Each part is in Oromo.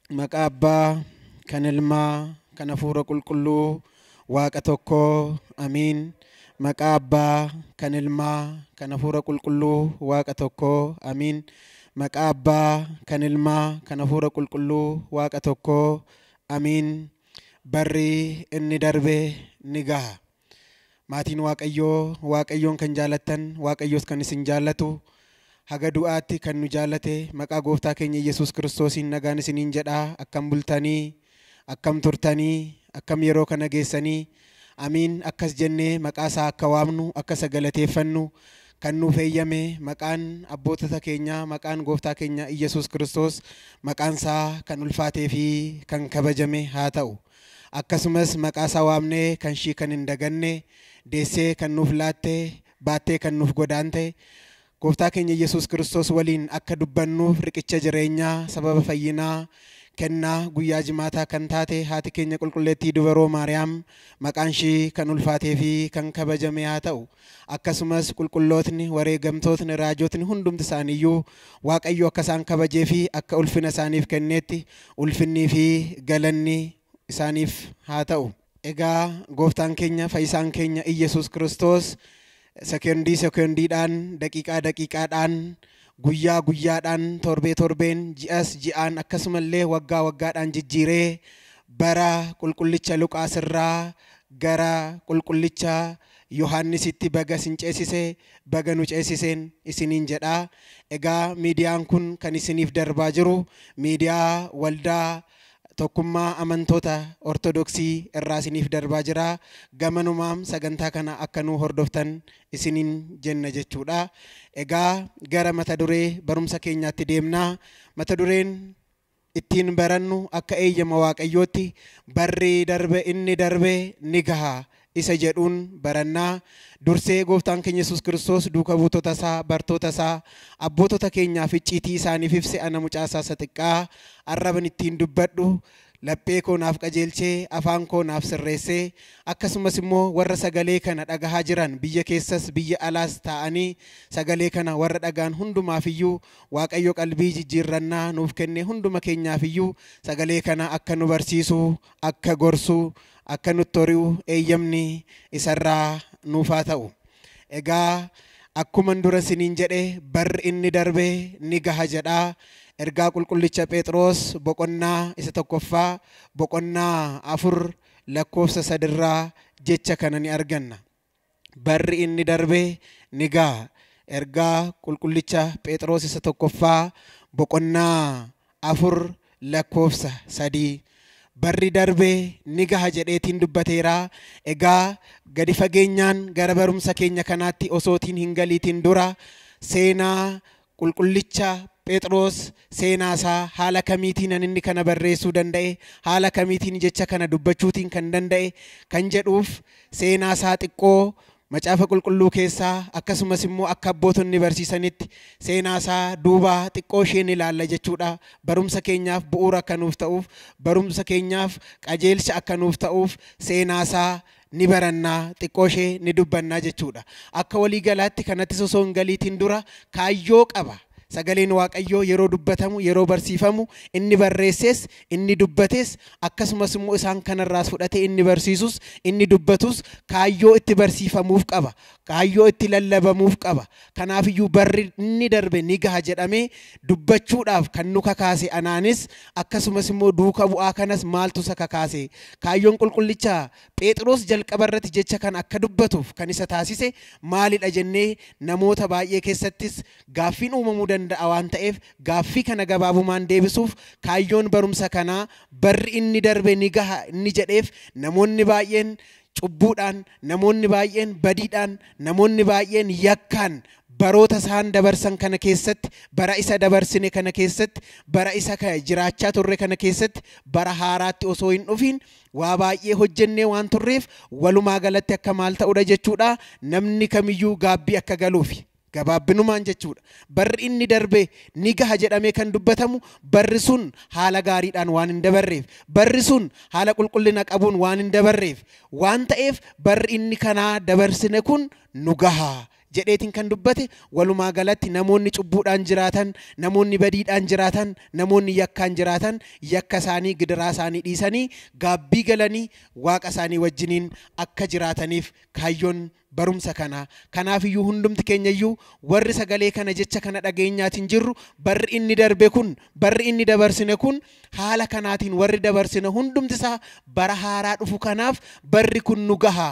Maqaabba kan ilmaa kan hafuura qulqulluu waaqa tokko amiin. Maqaabba kan ilmaa kan hafuura qulqulluu waaqa tokko amiin. Maqaabba kan ilmaa kan hafuura qulqulluu waaqa tokko amiin. Barri inni darbe ni gaha. Maatiin Waaqayyoon kan jaalatan Waaqayyoos kan isin jaallatu haga du'aatti kan nu jaallate maqaa gooftaa keenya Yesuus Kiristoosiin nagaan isiniin jedhaa. Akkam bultanii akkam turtanii akkam yeroo kana geessanii amiin. Akkas jennee maqaa isaa akka waamnu akka sagalateeffannu kan nuuf eeyyame maqaan abbootota keenya maqaan gooftaa keenya Yesuus Kiristoos maqaan isaa kan ulfaatee fi kan kabajame haa ta'u. Akkasumas maqaa isaa waamnee kan shii kan hin daganne deessee kan nuuf laatte baattee kan nuuf godaante gooftaa keenya Yesuus Kiristoos waliin akka dubbannuuf riqicha jireenyaa sababa fayyinaa kennaa guyyaa jimaataa kan taate haati keenya qulqulleettii dubaroo Maariyaam maqaan ishii kan ulfaatee fi kan kabajame haa ta'u. Akkasumas qulqullootni wareegamtootni raajotni hundumti isaaniiyyuu Waaqayyo akka isaan kabajee fi akka ulfina isaaniif kenneetti ulfinnii fi galanni isaaniif haa ta'u. Egaa gooftaan keenya fayyisaan keenya Yesuus Kiristoos sekondiidhaan daqiiqaadhaan guyyaa guyyaadhaan torbeen ji'aan akkasumallee waggaadhaan jijjiiree bara qulqullicha Luqaas irraa gara qulqullicha Yohaannisitti baga isin ceesise baga nu ceesiseen isiniin jedhaa. Egaa miidiyaan kun kan isiniif darbaa jiru miidiyaa waldaa tokkummaa amantoota ortodoksii irraa isiniif darbaa jira. Gamanumaam sagantaa kana akka nu hordoftan isiniin jenna jechuudha. Egaa gara mata duree barumsa keenyaatti deemnaa. Mata dureen ittiin barannu akka eeyyama Waaqayyootti barri darbe inni darbe ni gaha isa jedhuun barannaa. Dursee gooftaan keenya Yesuus Kiristoos duuka buutota isaa bartoota isaa abbootota keenyaaf icciitii isaaniif ibse ana mucaasaa isa xiqqaa arraban ittiin dubbadhu laphee koo naaf qajeelchee afaan koo naaf sirreessee akkasumas immoo warra sagalee kana dhagahaa jiran biyya keessas biyya alaas ta'anii sagalee kana warra dhagaan hundumaafiyyuu Waaqayyo qalbii jijjiirrannaa nuuf kenne hunduma keenyaafiyyuu sagalee kana akka nu barsiisu akka gorsu akka nutti hori'u eeyyamni isarraa nuuf haa ta'u. Egaa akkuman dura isiniin jedhe barri inni darbe ni gaha jedhaa. Ergaa qulqullicha Phexros boqonnaa isa tokkoffaa boqonnaa 4 lakkoofsa 3 jecha kana ni arganna. Barri inni darbe ni gaha. Ergaa qulqullicha Phexros isa tokkoffaa boqonnaa 4 lakkoofsa 3 barri darbe ni gaha jedheetiin dubbateera. Egaa gadi fageenyaan gara barumsa keenya kanaatti osootiin hin galiitiin dura seenaa qulqullicha Phexros seenaa isaa haala kamiitiin inni kana barreessuu danda'e haala kamiitiin jecha kana dubbachuutiin kan danda'e kan jedhuuf seenaa isaa xiqqoo macaafa qulqulluu keessaa akkasumas immoo akka abbootonni barsiisanitti seenaa isaa duubaa xiqqoo isheen ilaalla jechuudha. Barumsa keenyaaf bu'uura akka nuuf ta'uuf barumsa keenyaaf qajeelcha akka nuuf ta'uuf seenaa isaa ni barannaa xiqqoo ishee ni dubbannaa jechuudha. Akka walii galaatti kanattis osoo hin galiitiin dura kaayyoo qaba. sagaleen waaqayyoo yeroo dubbatamu yeroo barsiifamu inni barreesses inni dubbates akkasumas immoo isaan kanarraas fudhatee inni barsiisus inni dubbatus kaayyoo itti barsiifamuuf qaba kaayyoo itti lallabamuuf qaba kanaaf iyyuu barri inni darbe ni gaha jedhamee dubbachuudhaaf kan nu kakaase anaanis akkasumas immoo duuka bu'aa kanas maaltu isa kakaase kaayyoon qulqullicha Phexros jalqaba irratti jecha kan akka dubbatuuf kan isa taasise maalidha jennee namoota baay'ee keessattis gaaffiin uumamuu danda'a waan ta'eef gaaffii kana gabaabumaan deebisuuf kaayyoon barumsa kanaa barri inni darbe ni gaha inni jedheef namoonni baay'een cubbuudhaan namoonni baay'een badiidhaan namoonni baay'een yakkaan baroota isaan dabarsan kana keessatti bara isa dabarsine kana keessatti bara isa jiraachaa turre kana keessatti bara haaraatti osoo hin dhufiin waa baay'ee hojjennee waan turreef walumaa galatti akka maal ta'uudha jechuudha namni kamiyyuu gaabbii akka galuufi gabaabinumaan jechuudha barri inni darbe ni gaha jedhamee kan dubbatamu barri sun haala gaariidhaan waan hin dabarreef barri sun haala qulqullina qabuun waan hin dabarreef waan ta'eef barri inni kanaa dabarsine kun nu gaha jedheetiin kan dubbate walumaa galatti namoonni cubbuudhaan jiraatan namoonni badiidhaan jiraatan namoonni yakkaan jiraatan yakka isaanii gidiraa isaanii dhiisanii gaabbii galanii waaqa isaanii wajjiniin akka jiraataniif kaayyoon barumsa kana kanaaf iyyuu hundumti keenya iyyuu warri sagalee kana jecha kana dhageenyaatiin jirru barri inni darbe kun barri inni dabarsine kun haala kanaatiin warri dabarsine hundumti isaa bara haaraa dhufu kanaaf barri kun nu gaha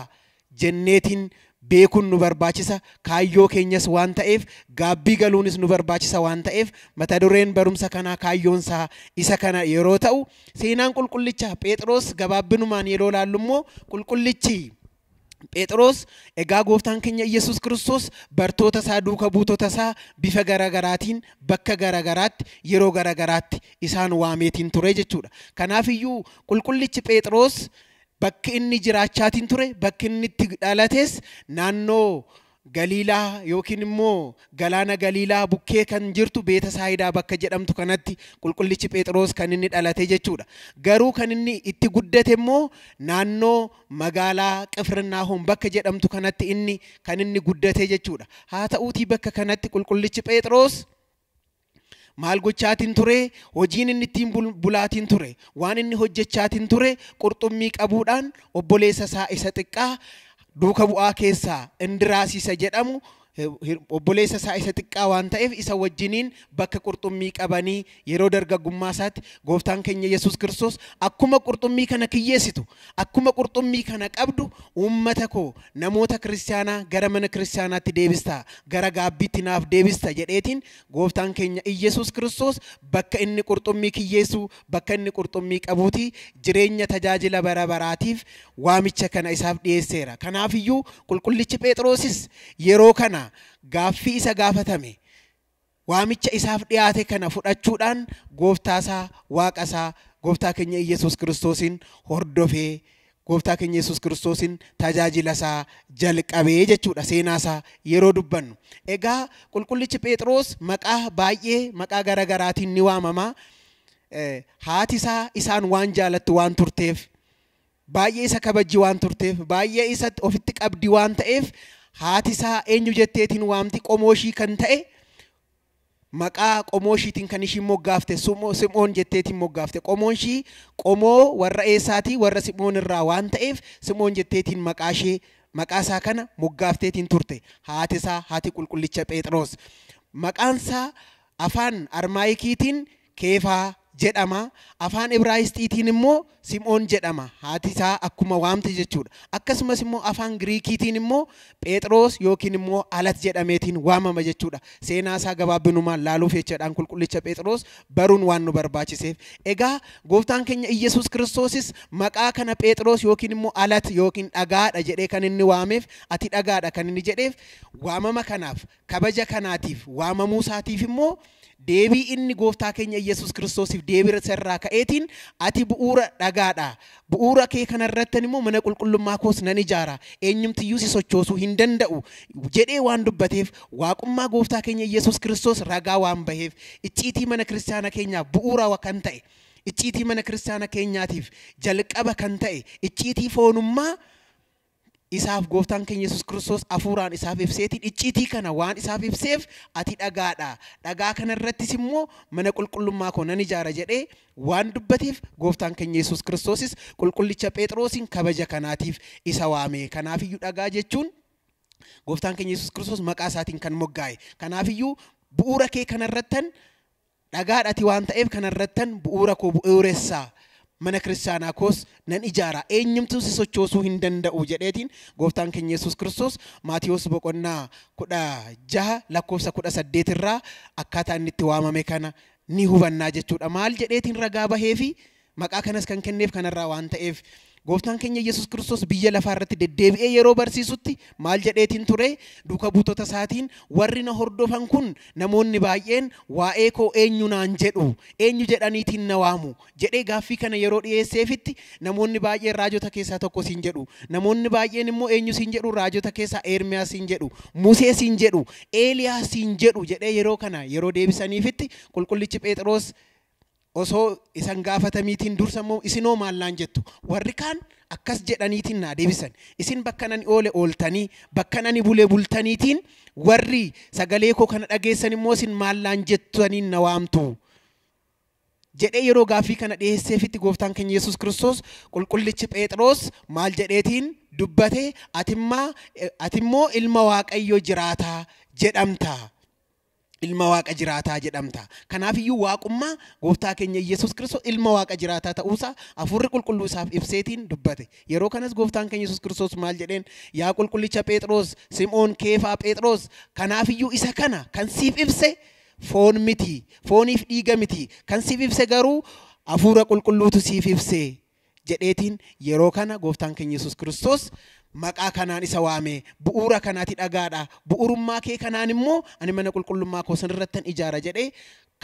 jenneetiin beekun nu barbaachisa kaayyoo keenyas waan ta'eef gaabbii galuunis nu barbaachisa waan ta'eef mata dureen barumsa kanaa kaayyoonsaa isa kana yeroo ta'u seenaan qulqullicha Phexros gabaabinumaan yeroo laallu immoo qulqullichi Phexros egaa gooftaan keenya Yesuus Kiristoos bartoota isaa duuka buutota isaa bifa garagaraatiin bakka garagaraatti yeroo garagaraatti isaan waameetiin ture jechuudha kanaaf iyyuu qulqullichi Phexros bakki inni jiraachaatiin ture bakki inni itti dhalates naannoo Galiilaa yookiin immoo galaana Galiilaa bukkee kan jirtu Beetesaayidaa bakka jedhamtu kanatti qulqullichi Phexros kan inni dhalate jechuudha garuu kan inni itti guddate immoo naannoo magaalaa Qifirnaahom bakka jedhamtu kanatti inni kan inni guddate jechuudha haa ta'uutii bakka kanatti qulqullichi Phexros maal gochaatiin ture hojiin inni ittiin bulaatiin ture waan inni hojjechaatiin ture qurxummii qabuudhaan obboleessa isaa isa xiqqaa duuka bu'aa keessaa Indiraasisa jedhamu obboleessa isaa isa xiqqaa waan ta'eef isa wajjiniin bakka qurxummii qabanii yeroo dargaggummaa isaatti gooftaan keenya Yesuus Kiristoos akkuma qurxummii kana kiyyeessitu akkuma qurxummii kana qabdu uummata koo namoota kiristaanaa gara mana kiristaanaatti deebista gara gaabbiitti naaf deebista jedheetiin gooftaan keenya Yesuus Kiristoos bakka inni qurxummii kiyyeessu bakka inni qurxummii qabuuti jireenya tajaajila bara baraatiif waamicha kana isaaf dhiyeesseera kanaaf iyyuu qulqullichi Phexrosis yeroo kana gaaffii isa gaafatame waamicha isaaf dhiyaate kana fudhachuudhaan gooftaasaa waaqasaa gooftaa keenya Yesuus Kiristoosin hordofee gooftaa keenya Yesuus Kiristoosin tajaajilasaa jalqabee jechuudha seenaasaa yeroo dubbannu egaa qulqullichi Phexros maqaa baay'ee maqaa garagaraatiin ni waamama haati isaa isaan waan jaalattu waan turteef baay'ee isa kabajji waan turteef baay'ee isa ofitti qabdi waan ta'eef haati isaa eenyu jetteetiin waamti qomooshii kan ta'e maqaa qomooshiitiin kan ishiin moggaafte Simoon jetteetiin moggaafte qomooshii qomoo warra eessaatii warra Simoon irraa waan ta'eef Simoon jetteetiin maqaa isaa kana moggaafteetiin turte haati isaa haati qulqullicha Phexros maqaan isaa afaan Armaayikiitiin Keefaa jedhama afaan Ibraayisxiitiin immoo Simoon jedhama haati isaa akkuma waamte jechuudha akkasumas immoo afaan Giriikiitiin immoo Phexros yookiin immoo Alat jedhameetiin waamama jechuudha seenaa isaa gabaabinumaan laaluuf jechaadhaan qulqullicha Phexros baruun waan nu barbaachiseef egaa gooftaan keenya Yesuus Kiristoosis maqaa kana Phexros yookiin immoo Alat yookiin dhagaadha jedhee kan inni waameef ati dhagaadha kan inni jedheef waamama kanaaf kabaja kanaatiif waamamuu isaatiif immoo deebii inni gooftaa keenya Yesuus Kiristoosiif deebii irraa ka'eetiin ati bu'uura dhagaadha bu'uura kee kanarratti immoo mana qulqullummaa koos nan ijaara eenyumtiyyuu si sochoosuu hin danda'u jedhee waan dubbateef waaqummaa gooftaa keenya Yesuus Kiristoos ragaa waan baheef icciitii mana kiristaana keenyaaf bu'uura kan ta'e icciitii mana kiristaana keenyaatiif jalqaba kan ta'e icciitii foonummaa isaaf gooftaan keenya Yesuus Kiristoos hafuuraan isaaf ibseetiin icciitii kana waan isaaf ibseef ati dhagaadha. Dhagaa kana irrattis immoo mana qulqullummaa koo nan ijaara jedhee waan dubbateef gooftaan keenya Yesuus Kiristoosis qulqullicha Phexrosin kabaja kanaatiif isa waame. Kanaafiyyuu dhagaa jechuun gooftaan keenya Yesuus Kiristoos maqaa isaatiin kan moggaa'e. Kanaafiyyuu bu'uura kee kanarrattan dhagaadhaati waan ta'eef kanarrattan bu'uura koo bu'uuressaa. Mana kiristaanaa koos nan ijaara eenyumtuu si sochoosuu hin danda'u jedheetiin gooftaan keenya Yesuus Kiristoos Maatiyos boqonnaa 16 lakkoofsa 18 irraa akkaataa inni itti waamame kana ni hubannaa jechuudha. Maal jedheetiin ragaa bahee fi maqaa kanas kan kenneef kanarraa waan ta'eef gooftaan keenya Yesuus Kiristoos biyya lafaa irratti deddeebi'ee yeroo barsiisutti maal jedheetiin ture duuka buutota isaatiin warri na hordofan kun namoonni baay'een waa'ee koo eenyu naan jedhu eenyu jedhaniitiin na waamu jedhee gaaffii kana yeroo dhiyeesseefitti namoonni baay'een raajota keessaa tokko siin jedhu namoonni baay'een immoo eenyu siin jedhu raajota keessaa Ermiyaas siin jedhu Musee siin jedhu Eeliyaas siin jedhu jedhee yeroo kana yeroo deebisaniifitti qulqullichi Phexros osoo isan gaafatamiitiin dursammoo isinoo maallaan jettu warri kaan akkas jedhaniitiin naa deebisan isin bakka nani oole ooltanii bakka nani bule bultaniitiin warri sagalee koo kana dhageessan immoo isin maallaan jettaniin na waamtu jedhee yeroo gaaffii kana dhiyeesseefitti gooftaan keenya Yesuus Kiristoos qulqullichi Phexros maal jedheetiin dubbate atimmoo ilma Waaqayyoo jiraataa jedhamta. Ilma Waaqa jiraataa jedhamta. Kanaafiyyuu waaqummaa gooftaa keenya Yesuus Kiristoos ilma Waaqa jiraataa ta'uusaa hafuurri qulqulluu isaaf ibseetiin dubbate. Yeroo kanas gooftaan keenya Yesuus Kiristoos maal jedheen yaa qulqullicha Phexros Simoon Keefaa Phexros kanaafiyyuu isa kana kan siif ibse foon miti fooniif dhiiga miti kan siif ibse garuu hafuura qulqulluutu siif ibse jedheetiin yeroo kana gooftaan keenya Yesuus Kiristoos maqaa kanaan isa waame bu'uura kanaati dhagaadha bu'uurummaa kee kanaan immoo ani mana qulqullummaa koo sanirrattan ijaara jedhee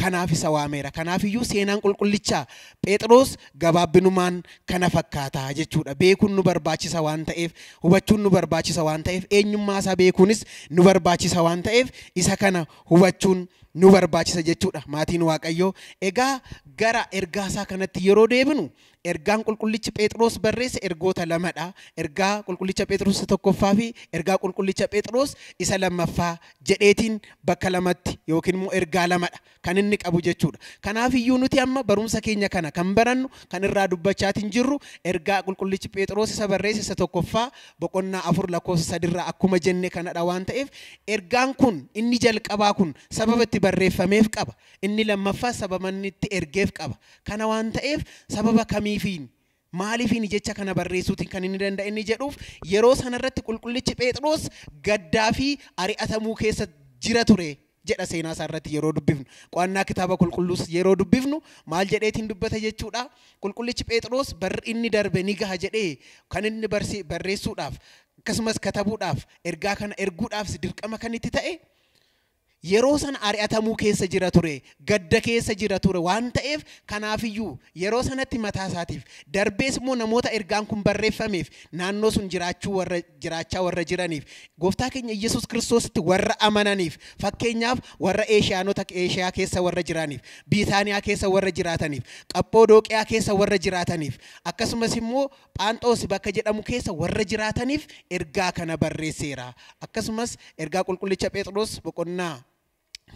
kanaaf isa waameera. Kanaafiyyuu seenaan qulqullichaa Phexros gabaabbinumaan kana fakkaata jechuudha. Beekuun nu barbaachisa waan ta'eef hubachuun nu barbaachisa waan ta'eef eenyummaa isaa beekuunis nu barbaachisa waan ta'eef isa kana hubachuun nu barbaachisa jechuudha. Maatiin Waaqayyoo egaa gara ergaa isaa kanatti yeroo deebinu ergaan qulqullichi Phexros barreesse ergoota lamadha. Ergaa qulqullicha Phexros tokkoffaa fi ergaa qulqullicha Phexros isa lammaffaa jedheetiin bakka lamatti yookiin immoo ergaa lamadha kan inni qabu jechuudha. Kanaafiyyuu nuti amma barumsa keenya kana kan barannu kan irraa dubbachaatiin jirru ergaa qulqullichi Phexros isa barreesse isa tokkoffaa boqonnaa 4 lakkoofsa 3 irraa akkuma jenne kanadha waan ta'eef ergaan kun inni jalqabaa kun sababa itti barreeffameef qaba. Inni lammaffaa sababa inni itti ergeef qaba. Kana waan ta'eef sababa kamiifiin maaliifiin jecha kana barreessuutiin kan inni danda'e inni jedhuuf yeroo sanarratti qulqullichi Phexros gaddaa fi ari'atamuu keessa jira ture jedha seenaa isaa irratti yeroo dubbifnu qo'annaa kitaaba qulqulluus yeroo dubbifnu maal jedheetiin dubbata jechuudha. Qulqullichi Phexros barri inni darbe ni gaha jedhee kan inni barreessuudhaaf akkasumas katabuudhaaf ergaa kana erguudhaaf dirqama kan itti ta'e yeroo sana ari'atamuu keessa jira ture gadda keessa jira ture waan ta'eef kanaafiyyuu yeroo sanatti mataa isaatiif darbees immoo namoota ergaan kun barreeffameef naannoo sun jiraachaa warra jiraniif gooftaa keenya Yesuus Kiristoositti warra amananiif fakkeenyaaf warra Eeshiyaa keessa warra jiraniif Biitaaniyaa keessa warra jiraataniif Qaphoodoqiyaa keessa warra jiraataniif akkasumas immoo Phaanxoos bakka jedhamu keessa warra jiraataniif ergaa kana barreesseera. Akkasumas ergaa qulqullicha Phexros boqonnaa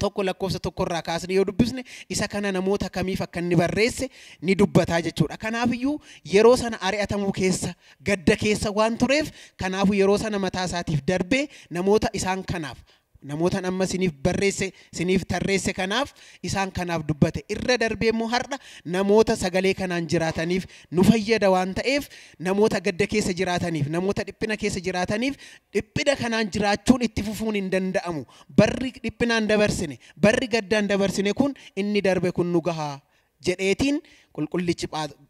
tokko lakkoofsa tokkorraa kaasnee yoo dubbisne isa kana namoota kamiif akka inni barreesse ni dubbataa jechuudha. Kanaafiyyuu yeroo sana ari'atamuu keessa gadda keessa waan tureef kanaafuu yeroo sana mataa isaatiif darbee namoota isaan kanaaf namoota amma siniif barreesse siniif tarreesse kanaaf isaan kanaaf dubbate irra darbee immoo har'a namoota sagalee kanaan jiraataniif nu fayyada waan ta'eef namoota gadda keessa jiraataniif namoota dhiphina keessa jiraataniif dhiphina kanaan jiraachuun itti fufuun hin danda'amu. Barri dhiphinaan dabarsine barri gaddaan dabarsine kun inni darbe kun nu gahaa jedheetiin qulqullichi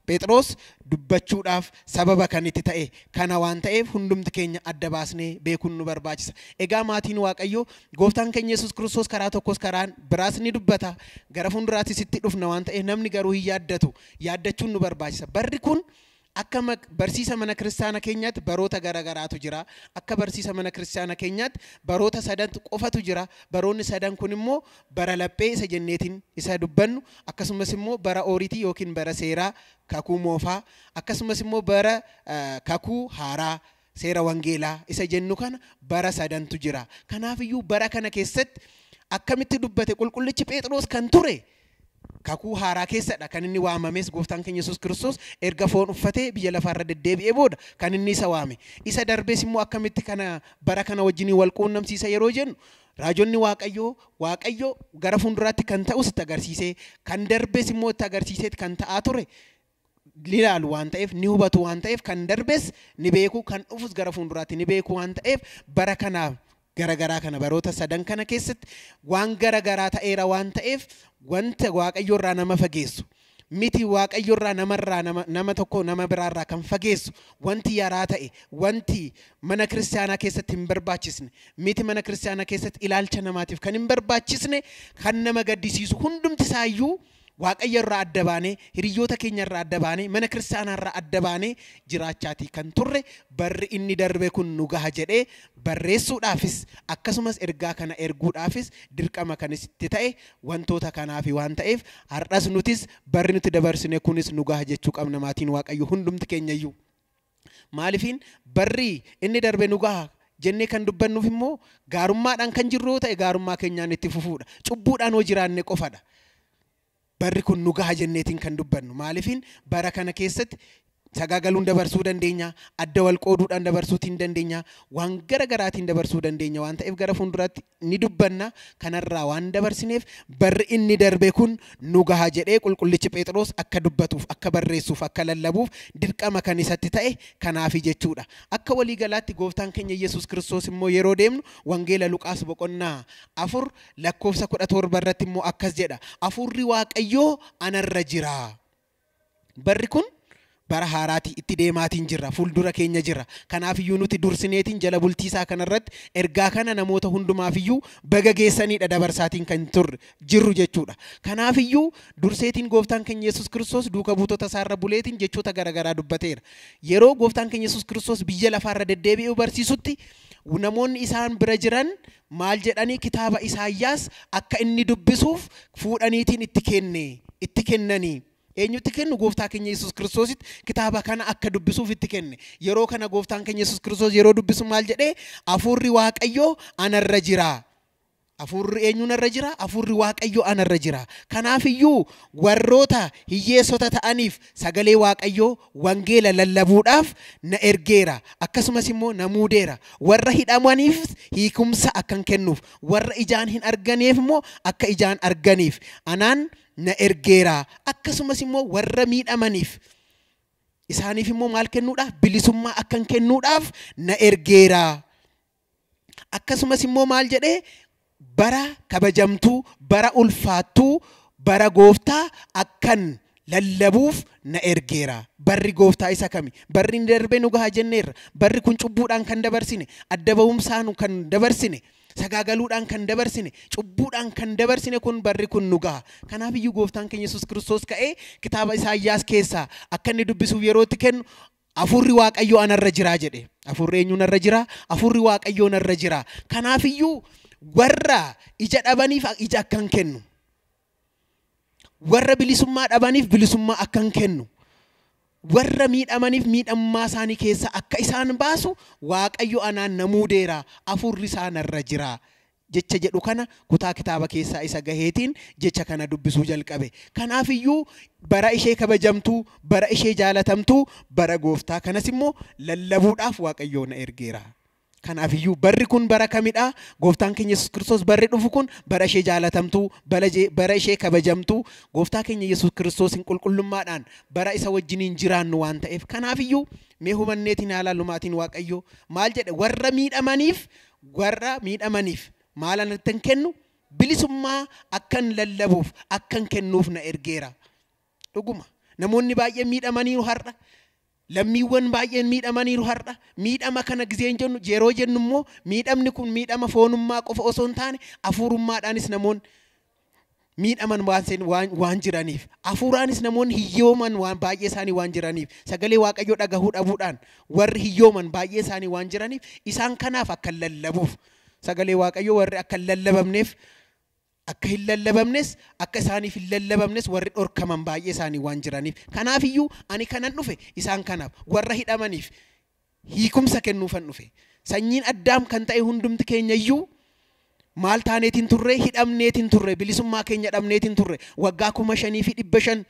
Phexros dubbachuudhaaf sababa kan itti ta'e kana waan ta'eef hundumti keenya adda baasnee beekuun nu barbaachisa. Egaa maatiin Waaqayyoo gooftaan keenya Yesuus Kiristoos karaa tokkos karaan biraas ni dubbata gara fuulduraattis itti dhufna waan ta'eef namni garuu hin yaaddatu yaaddachuun nu barbaachisa. Barri kun akka barsiisa mana kiristaana keenyaatti baroota garagaraatu jira. Akka barsiisa mana kiristaana keenyaatti baroota sadantu qofatu jira. Baroonni sadan kun immoo bara laphee isa jenneetiin isa dubbannu akkasumas immoo bara ooriitii yookiin bara seeraa kakuu moofaa akkasumas immoo bara kakuu haaraa seera wangeelaa isa jennu kana bara sadantu jira. Kanaafiyyuu bara kana keessatti akkamitti dubbate qulqullichi Phexros kan ture kakuu haaraa keessadha kan inni waamames gooftaan keenya Yesuus Kiristoos erga foon uffatee biyya lafaarra deddeebi'ee booda kan inni isa waame. Isa darbees immoo akkamitti kana bara kana wajjin wal quunnamsiisa yeroo jennu raajonni waaqayyo gara fuulduraatti kan ta'us itti agarsiisee kan darbees immoo itti agarsiisee kan ta'aa ture. Lilaalu waan ta'eef ni hubatu waan ta'eef kan darbees ni beeku kan dhufus gara fuulduraatti ni beeku waan ta'eef bara kanaaf garagaraa kana baroota sadan kana keessatti waan garagaraa ta'eera waan ta'eef wanta waaqayyo irraa nama fageessu miti waaqayyo irraa nama tokko nama biraarraa kan fageessu wanti yaraa ta'e wanti mana kiristaanaa keessatti hin barbaachisne miti mana kiristaanaa keessatti ilaalcha namaatiif kan hin barbaachisne kan nama gaddisiisu hundumti isaayyuu waaqayyo irraa adda baanee hiriyoota keenya irraa adda baanee mana kiristaanaa irraa adda baanee jiraachaatii kan turre barri inni darbe kun nu gaha jedhee barreessuudhaafis akkasumas ergaa kana erguudhaafis dirqama kan itti ta'e wantoota kanaafi waan ta'eef har'as nutis barri nuti dabarsine kunis nu gaha jechuu qabna maatiin waaqayyo hundumti keenyayyuu. Maaliifin barri inni darbe nu gaha jennee kan dubbannuuf immoo gaarummaadhaan kan jirru ta'e gaarummaa keenyaan itti fufuudha. Cubbuudhaan hoo jiraanne qofadha. Barri kun nu gaha jenneetiin kan dubbannu maaliifin bara kana keessatti sagaagaluun dabarsuu dandeenya adda wal qooduudhaan dabarsuutiin dandeenya waan garagaraatiin dabarsuu dandeenya waan ta'eef gara fuulduraatti ni dubbanna kanarraa waan dabarsineef barri inni darbe kun nu gaha jedhee qulqullichi Phexros akka dubbatuuf akka barreessuuf akka lallabuuf dirqama kan isatti ta'e kanaafi jechuudha. Akka walii galaatti gooftaan keenya Yesuus Kiristoos immoo yeroo deemnu wangeela Luqaas boqonnaa 4 lakkoofsa 17 irratti immoo akkas jedha hafuurri waaqayyoo anarra jira. Barri kun bara haaraati itti deemaatiin jirra fuuldura keenya jirra kanaafiyyuu nuti dursineetiin jala bultiisaa kanarratti ergaa kana namoota hundumaafiyyuu baga geessaniidha dabarsaatiin kan jirru jechuudha. Kanaafiyyuu durseetiin gooftaan keenya Yesuus Kiristoos duuka buutota isaarra buleetiin jechoota garagaraa dubbateera. Yeroo gooftaan keenya Yesuus Kiristoos biyya lafaarra deddeebi'uu barsiisutti namoonni isaan bira jiran maal jedhanii kitaaba Isaayyaas akka inni dubbisuuf fuudhaniitiin itti kennanii. Eenyutti kennu gooftaa keenya Yesuus Kiristoositti kitaaba kana akka dubbisuuf itti kenne. Yeroo kana gooftaan keenya Yesuus Kiristoos yeroo dubbisu maal jedhee hafuurri waaqayyoo anarra jira. Hafuurri eenyuun irra jira? Hafuurri waaqayyoo anarra jira. Kanaafiyyuu warroota hiyyeessota ta'aniif sagalee waaqayyoo wangeela lallabuudhaaf na ergeera. Akkasumas immoo na muudeera. Warra hidhamaniif hiikumsa akkan kennuuf, warra ijaan hin arganeef immoo akka ijaan arganiif anaan na ergeera. Akkasumas immoo warra miidhamaniif isaaniif immoo maal kennuudhaaf bilisummaa akkan kennuudhaaf na ergeera. Akkasumas immoo maal jedhee bara kabajamtuu bara ulfaattuu bara gooftaa akkan lallabuuf na ergeera. Barri gooftaa isa kami? Barri inni darbe nu gaha jenneerra. Barri kun cubbuudhaan kan dabarsine adda ba'umsaan kan dabarsine sagaagaluudhaan kan dabarsine cubbuudhaan kan dabarsine kun barri kun nu gaha. Kanaafiyyuu gooftaan keenya Yesuus Kiristoos ka'ee kitaaba Isaayyaas keessaa akka inni dubbisuuf yerootti kennu hafuurri waaqayyoo anarra jira jedhe. Hafuurri eenyuun narra jira? Hafuurri waaqayyoo narra jira. Kanaafiyyuu warra ija dhabaniif ija akkan kennu, warra bilisummaa dhabaniif bilisummaa akkan kennu, warra miidhamaniif miidhammaa isaanii keessa akka isaan baasu waaqayyo anaan na muudeera. Hafuurri isaa narra jira jecha jedhu kana kutaa kitaaba keessaa isa gaheetiin jecha kana dubbisuu jalqabe. Kanaafiyyuu bara ishee kabajamtuu bara ishee jaalatamtuu bara gooftaa kanas immoo lallabuudhaaf waaqayyo na ergeera. Kanaafiyyuu barri kun bara kamidha? Gooftaan keenya Yesuus Kiristoos barri dhufu kun bara ishee jaalatamtuu bara ishee kabajamtuu gooftaa keenya Yesuus Kiristoosin qulqullummaadhaan bara isa wajjiniin jiraannu waan ta'eef kanaafiyyuu mee hubanneetiin ilaallu maatiin waaqayyoo maal jedhe warra miidhamaniif maal anattan kennu bilisummaa akkan lallabuuf akkan kennuuf na ergeera. Dhuguma namoonni baay'een miidhamaniiru har'a. Lammiiwwan baay'een miidhamaniiru har'a. Miidhama kana gizeen jennu yeroo jennu immoo miidhamni kun miidhama foonummaa qofa osoo hin taane hafuurummaadhaanis namoonni miidhaman waan jiraniif hafuuraanis namoonni hiyyooman waan baay'ee isaanii waan jiraniif sagalee waaqayyoo dhagahuu dhabuudhaan warri hiyyooman baay'ee isaanii waan jiraniif isaan kanaaf akka lallabuuf sagalee waaqayyoo warri akka lallabamneef akka hin lallabamnes akka isaaniif hin lallabamnes warri dhorkaman baay'ee isaanii waan jiraniif kanaafiyyuu ani kanan dhufe isaan kanaaf warra hidhamaniif hiikumsa kennuufan dhufe. Sanyiin Addaam kan ta'e hundumti keenyayyuu maal taaneetiin turre, hidhamneetiin turre, bilisummaa keenya dhabneetiin turre, waggaa 5,500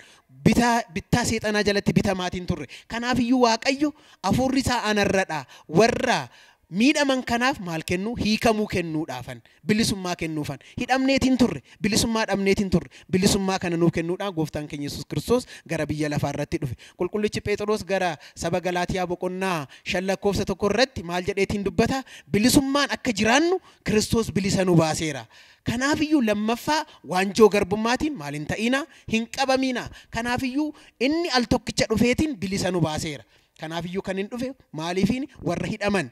bittaa seexanaa jalatti bitamaatiin turre. Kanaafiyyuu Waaqayyo hafuurri isaa anarradha warra miidhaman kanaaf maal kennu, hiikamuu kennuudhaafan, bilisummaa kennuufan. Hidhamneetiin turre, bilisummaa dhabneetiin turre, bilisummaa kana nuuf kennuudhaan gooftaan keenya Yesuus Kiristoos gara biyya lafaa irratti dhufe. Qulqullichi Phexros gara saba Galaatiyaa boqonnaa 5:1 irratti maal jedheetiin dubbata? Bilisummaan akka jiraannu Kiristoos bilisa nu baaseera. Kanaafiyyuu lammaffaa waanjoo garbummaatiin maal hin ta'ina, hin qabamina. Kanaafiyyuu inni al tokkicha dhufeetiin bilisa nu baaseera. Kanaafiyyuu kan hin dhufe maaliifiin warra hidhaman,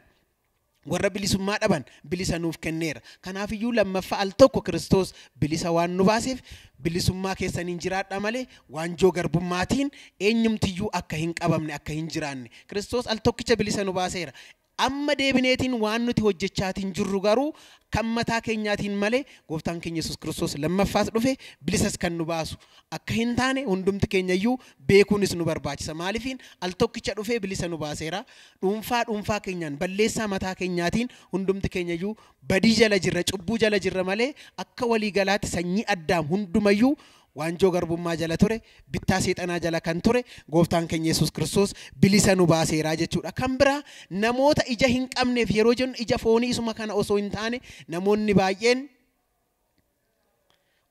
warra bilisummaa dhaban bilisa nuuf kenneera. Kanaafiyyuu lammaffaa al tokko Kiristoos bilisa waan nu baaseef bilisummaa keessaniin jiraadha malee waanjoo garbummaatiin eenyumtiyyuu akka hin qabamne, akka hin jiraanne. Kiristoos al tokkicha bilisa nu baaseera. Amma deebineetiin waan nuti hojjechaatiin jirru garuu kan mataa keenyaatiin malee gooftaan keenya Yesuus Kiristoos lammaffaas dhufe bilisas kan nu baasu akka hin taane hundumti keenyayyuu beekuunis nu barbaachisa. Maaliifiin al tokkicha dhufee bilisa nu baaseera. Dhuunfaa keenyaan balleessaa mataa keenyaatiin hundumti keenyayyuu badii jala jirra, cubbuu jala jirra malee akka waliigalaatti sanyii Addaam hundumayyuu waanjoo garbummaa jala ture, bittaa seexanaa jala kan ture gooftaan keenya Yesuus Kiristoos bilisa nu baaseera jechuudha. Kan biraa namoota ija hin qabneef yeroo jennu ija foonii isuma kana osoo hin taane namoonni baay'een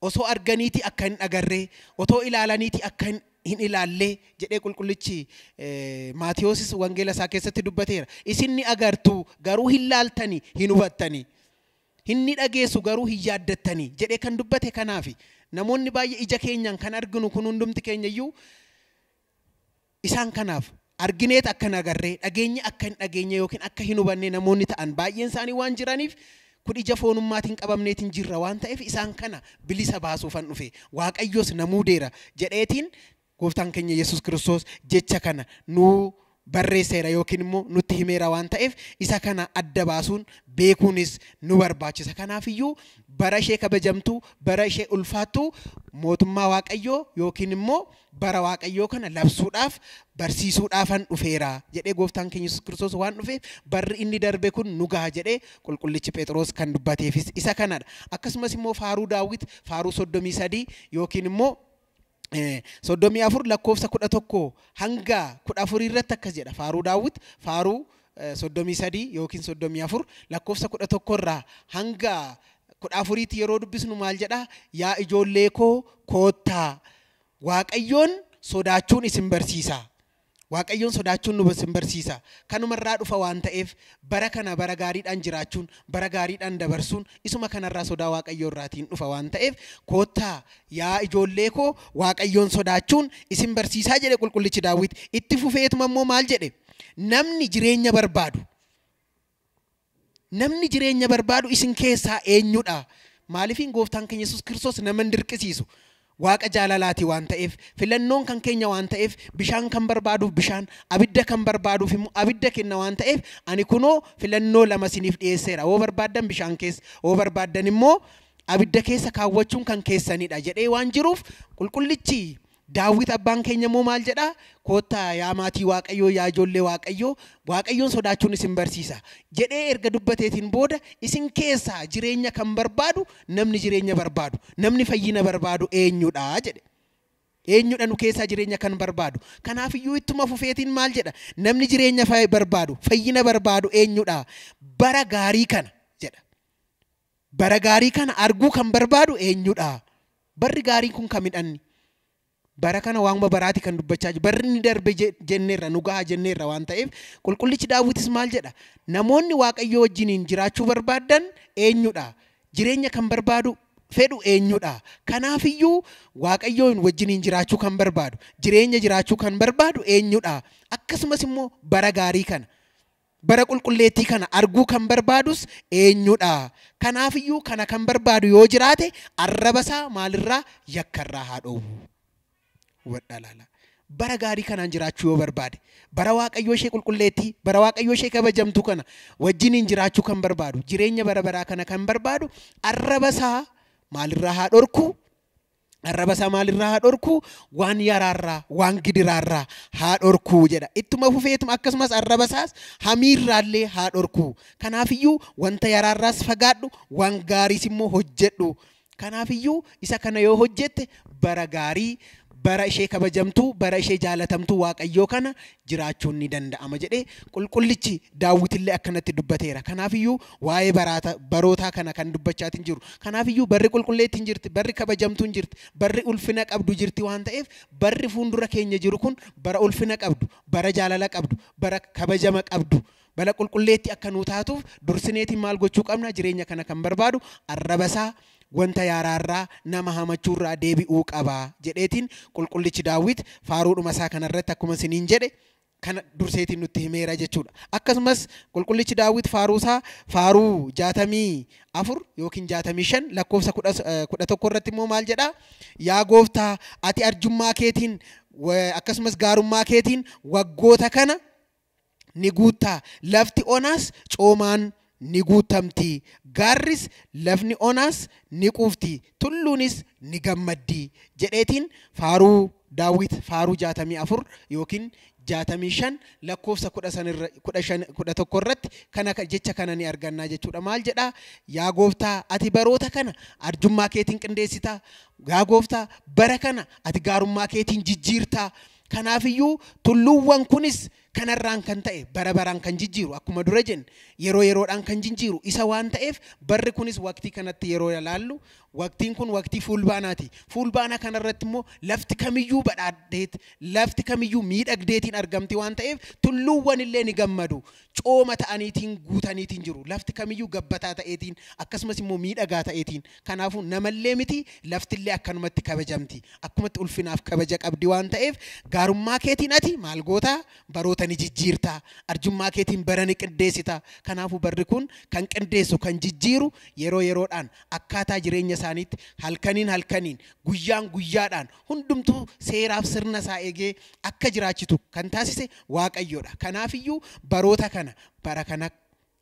osoo arganiiti akka hin agarree, otoo ilaalaniiti akka hin ilaallee jedhee qulqullichi Maatiyoosis wangeela isaa keessatti dubbateera. Isin ni agartu garuu hin laaltanii, hin hubattanii. Inni dhageessu garuu hin yaaddattanii jedhee kan dubbate. Kanaafi namoonni baay'ee ija keenyaan kan arginu kun hundumti keenyayyuu isaan kanaaf argineet akka hin agarree, dhageenye akka hin dhageenye yookiin akka hin hubanne namoonni ta'an baay'een isaanii waan jiraniif kun ija foonummaatiin qabamneetiin jirra waan ta'eef isaan kana bilisa baasuufan dhufe. Waaqayyoos na muudeera jedheetiin gooftaan keenya Yesuus Kiristoos jecha kana nuu barreesseera yookiin immoo nutti himeera waan ta'eef isa kana adda baasuun beekuunis nu barbaachisa. Kanaafiyyuu bara ishee kabajamtuu, bara ishee ulfaattuu mootummaa Waaqayyoo yookiin immoo bara Waaqayyoo kana labsuudhaaf, barsiisuudhaafan dhufeera jedhee gooftaan keenya Yesuus Kiristoos waan dhufeef barri inni darbe kun nu gaha jedhee qulqullichi Phexros kan dubbateefis isa kanadha. Akkasumas immoo faaruu Daawit faaruu 33 yookiin immoo 34 lakkoofsa 11 hanga 14 irratti akkas jedha. Faaruu Daawit faaruu 33 yookiin 34 lakkoofsa 11 irraa hanga 14tti yeroo dubbisnu maal jedha? Yaa ijoollee koo koottaa Waaqayyoon sodaachuun isin barsiisa. Waaqayyoon sodaachuun nu barsiisa. Kanumarraa dhufa waan ta'eef bara kana bara gaariidhaan jiraachuun, bara gaariidhaan dabarsuun isuma kanarraa sodaa Waaqayyoo irraatiin dhufa waan ta'eef koottaa yaa ijoollee koo Waaqayyoon sodaachuun isin barsiisaa jedhe qulqullichi Daawit. Itti fufeetuma immoo maal jedhe? Namni jireenya barbaadu isin keessaa eenyudha? Maaliifiin gooftaan keenya Yesuus Kiristoos nama dirqisiisu. Waaqa jaalalaati waan ta'eef, filannoon kan keenya waan ta'eef, bishaan kan barbaaduuf bishaan, abidda kan barbaaduuf immoo abidda kenna waan ta'eef, ani kunoo filannoo lama isiniif dhiyeesseera. Yoo barbaaddan bishaan keessa, yoo barbaaddan immoo abidda keessa kaawwachuun kan keessanidha jedhee waan jiruuf qulqullichi Daawit abbaan keenya immoo maal jedha? Koottaa yaa maatii Waaqayyoo, yaa ijoollee Waaqayyoo, Waaqayyoon sodaachuun isin barsiisa jedhee erga dubbateetiin booda isin keessaa jireenya kan barbaadu, namni jireenya barbaadu, namni fayyina barbaadu eenyudha jedhe. Eenyudha nu keessaa jireenya kan barbaadu? Kanaafiyyuu ittuma fufeetiin maal jedha? Namni jireenya barbaadu, fayyina barbaadu eenyudha? Bara gaarii kana jedha. Bara gaarii kana arguu kan barbaadu eenyudha? Barri gaariin kun kamidhanni? Bara kana waanuma baraati kan dubbachaa jiru. Barri inni darbe jenneerra, nu gahaa jenneerra waan ta'eef qulqullichi Daawitis maal jedha? Namoonni Waaqayyoo wajjiniin jiraachuu barbaadan eenyudha? Jireenya kan barbaadu fedhu eenyudha? Kanaafiyyuu Waaqayyoon wajjiniin jiraachuu kan barbaadu, jireenya jiraachuu kan barbaadu eenyudha? Akkasumas immoo bara gaarii kana, bara qulqulleettii kana arguu kan barbaadus eenyudha? Kanaafiyyuu kana kan barbaadu yoo jiraate arrabasaa maalirraa? Yakkarraa haa dhoowwu. Wadhalala. Bara gaarii kanaan jiraachuu yoo barbaade, bara Waaqayyoo ishee qulqulleettii, bara Waaqayyoo ishee kabajamtuu kana wajjiniin jiraachuu kan barbaadu, jireenya bara baraa kana kan barbaadu arrabasaa maalirraa haa dhorku? arrabasa maalirraa haa dhorku waan yaraarraa waan gidiraarraa haa dhorku jedha ittuma fufeetuma akkasumas arrabasaas hamiirraallee haa dhorku kanaafiyyuu wanta yaraarraas fagaadhu waan gaariis immoo hojjedhu kanaafiyyuu isa kana yoo hojjette bara gaarii bara ishee kabajamtu bara ishee jaalatamtu waaqayyoo kana jiraachuun ni danda'ama jedhee qulqullichi Daawitillee akkanatti dubbateera kanaafiyyuu waa'ee baroota kana kan dubbachaatiin jiru kanaafiyyuu barri qulqulleettiin jirti barri kabajamtuun jirti barri ulfina qabdu jirti waan ta'eef barri fuuldura keenya jiru kun bara ulfina qabdu bara jaalala qabdu bara kabajama qabdu bara qulqulleetti akka nuu taatuuf dursineetiin maal gochuu qabna jireenya kana kan barbaadu arrabasaa wanta yaraarraa nama hamachuurraa deebi'uu qaba jedheetiin qulqullichi Daawit faaruudhuma isaa kanarratti akkuma isiniin jedhe kana durseetiin nutti himeera jechuudha akkasumas qulqullichi Daawit faaruusaa faaruu 64 yookiin 65 lakkoofsa 11 irratti immoo maal jedha yaa gooftaa ati arjummaa keetiin akkasumas gaarummaa keetiin waggoota kana ni guuttaa lafti onaas coomaan ni guutamti gaarris lafni onaas ni quufti tulluunis ni gammaddi jedheetiin faaruu Daawit faaruu 64 yookiin 65 lakkoofsa 11 irratti kana jecha kana ni argannaa jechuudha maal jedha yaa gooftaa ati baroota kana arjummaa keetiin qindeessitaa yaa gooftaa bara kana ati gaarummaa keetiin jijjiirtaa kanaafiyyuu tulluuwwan kunis kanarraan kan ta'e bara baraan kan jijjiiru akkuma dura jenne yeroo yeroodhaan kan jijjiiru isa waan ta'eef barri kunis waqtii kanatti yeroo ilaallu waqtiin kun waqtii fuulbaanaati fuulbaana kanarratti immoo lafti kamiyyuu badhaadheet lafti kamiyyuu miidhagdeetiin argamti waan ta'eef tulluuwwan illee ni gammadu cooma ta'aniitiin guutaniitiin jiru lafti kamiyyuu gabbataa ta'eetiin akkasumas immoo miidhagaa ta'eetiin kanaafuu namallee miti laftillee akkanumatti kabajamti akkumatti ulfinaaf kabaja qabdi waan ta'eef gaarummaa keetiin ati maal goota baroota ni jijjiirtaa arjummaa keetiin bara ni qindeessita kanaafuu barri kun kan qindeessu kan jijjiiru yeroo yeroodhaan akkaataa jireenya isaaniitti halkaniin guyyaan guyyaadhaan hundumtuu seeraaf sirna isaa eegee akka jiraachitu kan taasise waaqayyoodha kanaafiyyuu baroota kana bara kana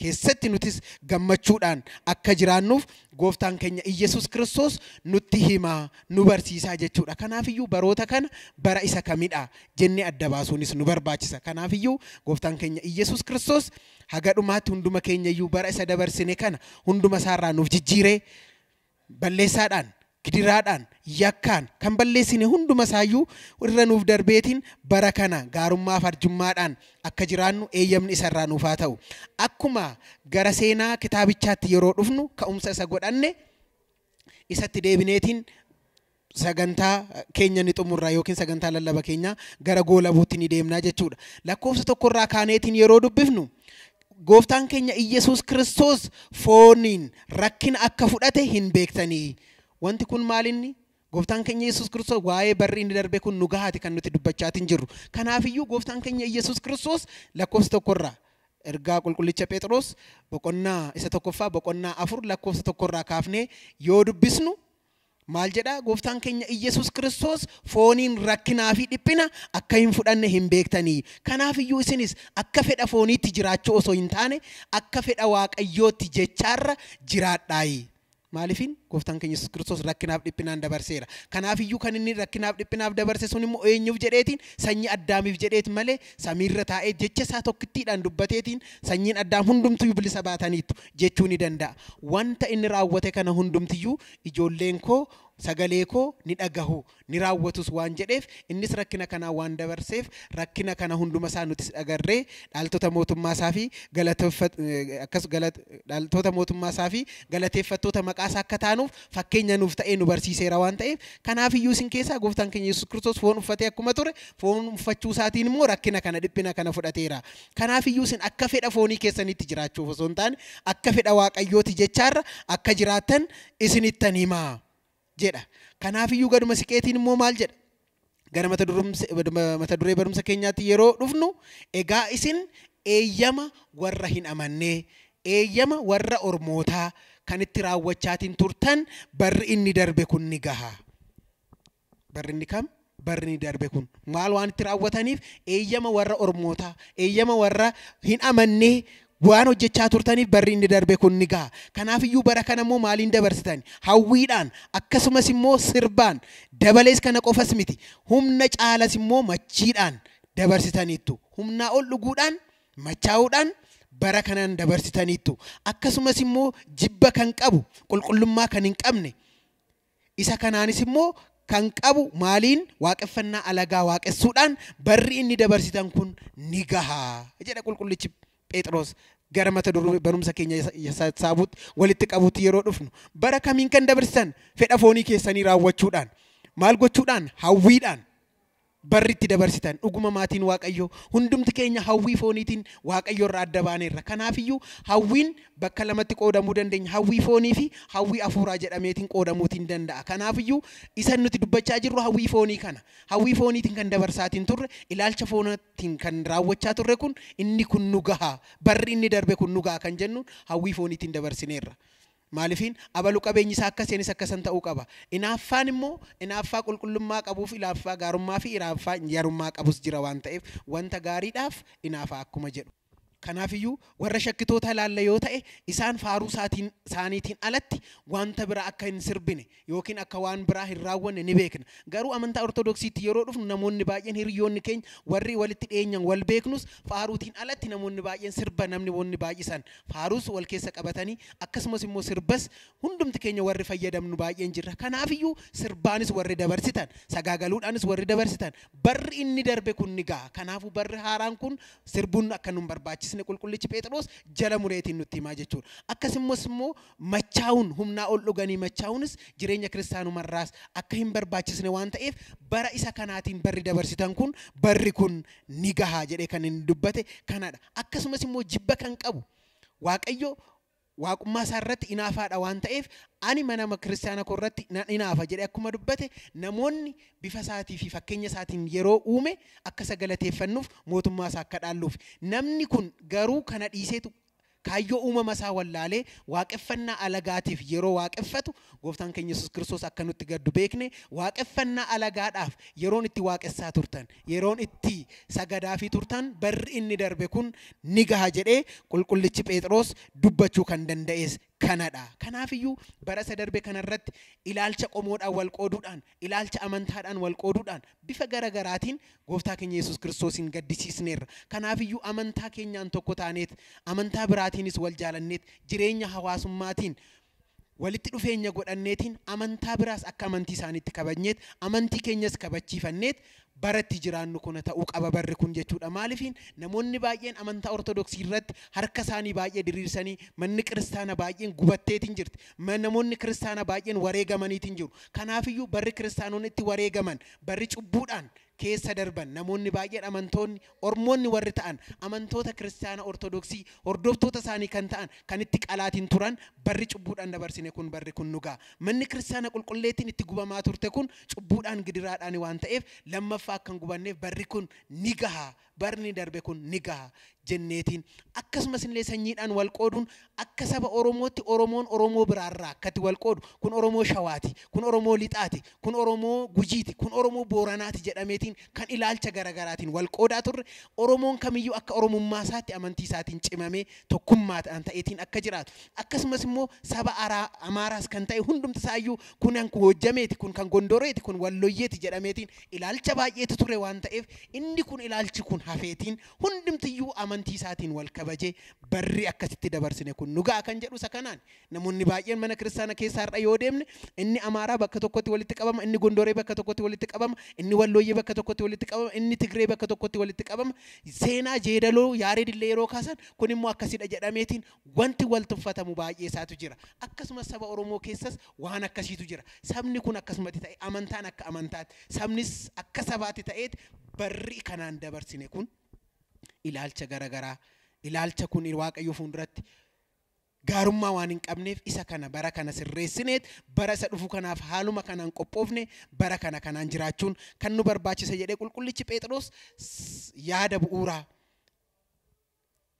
keessatti nutis gammachuudhaan akka jiraannuuf gooftaan keenya Iyesuus Kiristoos nutti himaa nu barsiisaa jechuudha kanaafiyyuu baroota kana bara isa kamidha jennee adda baasuunis nu barbaachisa kanaafiyyuu gooftaan keenya Iyesuus Kiristoos haga dhumaatti hunduma keenyayyuu bara isa dabarsine kana hunduma isaarraa nuuf jijjiiree balleessaadhaan gidiraadhaan yakkaan kan balleessine hunduma isaayyuu irra nuuf darbeetiin bara kana gaarummaaf arjummaadhaan akka jiraannu eeyyamni isarraa nuuf haa ta'u akkuma gara seenaa kitaabichaatti yeroo dhufnu ka'umsa isa godhanne isatti deebineetiin sagantaa keenya ni xumurraa yookiin sagantaa lallaba keenya gara goolabuutti ni deemnaa jechuudha lakkoofsa tokkorraa kaaneetiin yeroo dubbifnu gooftaan keenya Iyesuus Kiristoos fooniin rakkina akka fudhate hin beektanii wanti kun maalinni gooftaan keenya Iyesuus Kiristoos waa'ee barri inni darbe kun nu gahaati kan nuti dubbachaatiin jirru kanaafiyyuu gooftaan keenya Iyesuus Kiristoos lakkoofsa tokkorraa ergaa qulqullicha Phexros boqonnaa isa tokkoffaa boqonnaa 4 lakkoofsa tokkorraa kaafnee yoo dubbisnu maal jedha gooftaan keenya Iyesuus Kiristoos fooniin rakkinaa fi dhiphina akka hin fudhanne hin beektanii kanaafiyyuu isinis akka fedha fooniitti jiraachuu osoo hin taane akka fedha waaqayyootti jechaarra jiraadhaayi maaliifin gooftaan keenya Iyesuus Kiristoos rakkinaaf dhiphinaan dabarseera kanaafiyyuu kan inni rakkinaaf dhiphinaaf dabarse sun immoo eenyuuf jedheetiin sanyii addaamiif jedheetiin malee samiirra taa'ee jecha isaa tokkittiidhaan dubbateetiin sanyiin addaam hundumtuu bilisa baataniitu jechuu ni danda'a wanta inni raawwate kana hundumtiyyuu ijoolleen koo sagalee koo ni dhagahu ni raawwatus waan jedheef innis rakkina kana waan dabarseef rakkina kana hunduma isaa nutis dhagarree dhaaltota mootummaa isaa fi dhaaltota mootummaa isaa fi galateeffattoota maqaa isaa akka taanuuf fakkeenya nuuf ta'ee nu barsiiseera waan ta'eef kanaafiyyuu isin keessaa gooftaan keenya Yesuus Kiristoos foon uffatee akkuma ture foon uffachuu isaatiin immoo rakkina kana dhiphina kana fudhateera kanaafiyyuu isin akka fedha foonii keessanitti jiraachuuf osoo hin taane akka fedha waaqayyooti jechaarra akka jiraattan isinittan himaa jedha kanaafiyyuu gaduma siqeetiin immoo maal jedha gara mata duree barumsa keenyaatti yeroo dhufnu egaa isin eeyyama warra hin amannee eeyyama warra ormootaa kan itti raawwachaatiin turtan barri inni darbe kun ni gaha barri inni kam barri inni darbe kun maal waan itti raawwataniif eeyyama warra ormootaa eeyyama warra hin amannee waan hojjechaa turtaniif barri inni darbe kun ni gaha. Kanaafiyyuu bara kana immoo maaliin dabarsitan? Hawwiidhaan akkasumas immoo sirbaan dabalees kana qofas miti. Humna caalas immoo machiidhaan dabarsitaniittu. Humnaa ol dhuguudhaan machaa'uudhaan bara kanaan dabarsitaniittu. Akkasumas immoo jibba kan qabu qulqullummaa kan hin qabne isa kanaanis immoo kan qabu maaliin waaqeffannaa alagaa waaqessuudhaan barri inni dabarsitan kun ni gaha jedha qulqullichi Phexros gara mata duree barumsa keenya saabuutti walitti qabuutti yeroo dhufnu bara kamiin kan dabarsitan fedha foonii keessanii raawwachuudhaan maal gochuudhaan hawwiidhaan barri itti dabarsitan dhuguma maatiin Waaqayyoo hundumti keenya hawwii fooniitiin Waaqayyoo irraa adda baaneerra. Kanaafiyyuu hawwiin bakka lamatti qoodamuu dandeenya. Hawwii foonii fi hawwii hafuuraa jedhameetiin qoodamuutiin danda'a. Kanaafiyyuu isan nuti dubbachaa jirru hawwii foonii kana. Hawwii fooniitiin kan dabarsaatiin turre ilaalcha fooniitiin kan raawwachaa turre kun inni kun nu gaha. Barri inni darbe kun nu gaha kan jennuun hawwii fooniitiin dabarsineerra. Maaliifin abalu qabeenyi isaa akkaseenis akkasan ta'uu qaba. Inaaffaan immoo inaaffaa qulqullummaa qabuuf ilaaffaa gaarummaa fi ilaaffaa yarummaa qabus jira waan ta'eef wanta gaariidhaaf inaafaa akkuma jedhu. Kanaafiyyuu warra shakkitoota ilaalla yoo ta'e isaan faaruu isaaniitiin alatti wanta biraa akka hin sirbine yookiin akka waan biraa hin raawwanne ni beekna. Garuu amantaa ortodoksiitti yeroo dhufnu namoonni baay'een hiriyoonni keenya warri walitti dhiyeenyan wal beeknus faaruutiin alatti namoonni baay'een sirba namoonni baay'isan faaruus wal keessa qabatanii akkasumas immoo sirbas hundumti keenya warri fayyadamnu baay'een jirra. Kanaafiyyuu sirbaanis warri dabarsitan sagaagaluudhaanis warri dabarsitan barri inni darbe kun ni gaha. Kanaafuu barri haaraan kun sirbuun akka nu barbaachisu qulqullichi Phexros jala mureetiin nutti himaa jechuudha. Akkasumas immoo machaa'uun humnaa ol dhuganii machaa'uunis jireenya kiristaanumarraas akka hin barbaachisne waan ta'eef bara isa kanaatiin barri dabarsitan kun barri kun ni gaha jedhee kan inni dubbate kanadha. Akkasumas immoo jibba kan qabu Waaqayyo waaqummaa isaa irratti inaafaadha waan ta'eef ani mana kiristaana koo irratti inaafa jedhee akkuma dubbate namoonni bifa isaatii fi fakkeenya isaatiin yeroo uume akka sagalateeffannuuf mootummaa isaa akka dhaalluuf namni kun garuu kana dhiiseetu kaayyoo uumama isaa wallaalee waaqeffannaa alagaatiif yeroo waaqeffatu gooftaan keenya Yesuus Kiristoos akka nutti gaddu beekne waaqeffannaa alagaadhaaf yeroon itti waaqessaa turtan yeroon itti sagadaafii turtan barri inni darbe kun ni gaha jedhee qulqullichi Phexros dubbachuu kan danda'es kanadha. Kanaafiyyuu bara isa darbe kanarratti ilaalcha qomoodhaan wal qooduudhaan ilaalcha amantaadhaan wal qooduudhaan bifa garagaraatiin gooftaa keenya Yesuus Kiristoosiin gaddisiisneerra. Kanaafiyyuu amantaa keenyaan tokko taaneet amantaa biraatiinis wal jaalanneet jireenya hawaasummaatiin walitti dhufeenya godhanneetiin amantaa biraas akka amantii isaaniitti kabajneet amantii keenyas kabachiifanneet baratti jiraannu kun ta'uu qaba barri kun jechuudha. Maaliifin namoonni baay'een amantaa ortodoksii irratti harka isaanii baay'ee diriirsanii manni kiristaana baay'een gubatteetiin jirti. Namoonni kiristaana baay'een wareegamaniitiin jiru. Kanaafiyyuu barri kiristaanonni itti wareegaman barri cubbuudhaan keessa darban namoonni baay'een amantoonni ormoonni warri ta'an amantoota kiristaana ortodoksii hordoftoota isaanii kan ta'an kan itti qalaatiin turan barri cubbuudhaan dabarsine kun barri kun nu gaha. Manni kiristaana qulqulleettiin itti gubamaa turte kun cubbuudhaan gidiraadhaan waan ta'eef lammaffaa akka hin gubanneef barri kun ni gaha. Barni darbe kun ni gaha jenneetiin akkasumas illee sanyiidhaan wal qooduun akka saba Oromootti Oromoon Oromoo biraarraa akkatti wal qoodu kun Oromoo Shawaati kun Oromoo Lixaati kun Oromoo Gujiiti kun Oromoo Booranaati jedhameetiin kan ilaalcha garagaraatiin wal qoodaa turre Oromoon kamiyyuu akka Oromummaa isaatti amantii isaatiin cimamee tokkummaadhaan ta'eetiin akka jiraatu akkasumas immoo saba Amaaraas kan ta'e hundumti isaayyuu kun hojjameeti kun kan Gondoreeti kun Walloyyeeti jedhameetiin ilaalcha baay'eetu ture waan ta'eef inni kun ilaalchi kun hafeetiin hundumtiyyuu amantii isaatiin wal kabaje barri akkasitti dabarsine kun nu ga'a kan jedhu isa kanaan namoonni baay'een mana kiristaana keessaa har'a yoo deemne inni Amaaraa bakka tokkotti walitti qabama inni Gondoree bakka tokkotti walitti qabama inni Walloyyee bakka tokkotti walitti qabama inni Tigree bakka tokkotti walitti qabama seenaa jeedaloo Yaareedillee yeroo kaasan kun immoo akkasidha jedhameetiin wanti wal tuffatamu baay'ee isaatu jira. Akkasumas saba Oromoo keessas waan akkasiitu jira. Sabni kun akkasumatti ta'e amantaan akka amantaatti sabnis akka sabaatti ta'eet barri kanaan dabarsine kun ilaalcha garagaraa ilaalcha kun Waaqayyo fuulduratti gaarummaa waan hin qabneef isa kana bara kana sirreessineet bara isa dhufu kanaaf haaluma kanaan qophoofne bara kana kanaan jiraachuun kan nu barbaachisa jedhee qulqullichi Phexros yaada bu'uuraa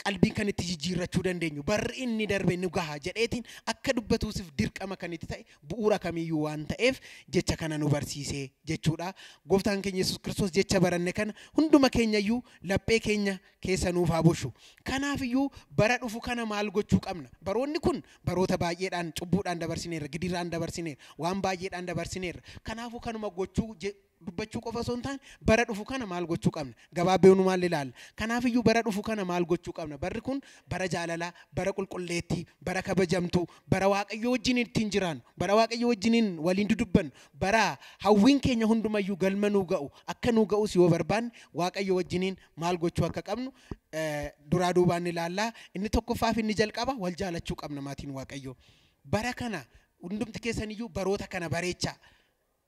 qalbiin kan itti jijjiirrachuu dandeenyu barri inni darbe nu gaha jedheetiin akka dubbatuusif dirqama kan itti ta'e bu'uura kamiyyuu waan ta'eef jecha kana nu barsiisee jechuudha. Gooftaan keenya Yesuus Kiristoos jecha baranne kana hunduma keenyayyuu laphee keenya keessa nuuf haa bushu. Kanaafiyyuu bara dhufu kana maal gochuu qabna? Baroonni kun baroota baay'eedhaan cubbuudhaan dabarsineerra, gidiraan dabarsineerra, waan baay'eedhaan dabarsineerra. Kanaafuu kanuma gochuu dubbachuu qofa osoo hin taane bara dhufu kana maal gochuu qabna? Gabaabbeenu maal ilaalla? Kanaafiyyuu bara dhufu kana maal gochuu qabna? Barri kun bara jaalalaa, bara qulqulleettii, bara kabajamtuu, bara Waaqayyo wajjin ittiin jiraannu, bara Waaqayyo wajjiniin waliin dudubbannu, bara hawwiin keenya hundumayyuu galma nuu ga'u akka nuu ga'us yoo barbaanne Waaqayyo wajjiniin maal gochuu akka qabnu duraa duubaan ilaallaa. Inni tokkoffaa fi inni jalqaba wal jaalachuu qabna maatiin Waaqayyo. Bara kana hundumti keessaniyyuu baroota kana bareechaa.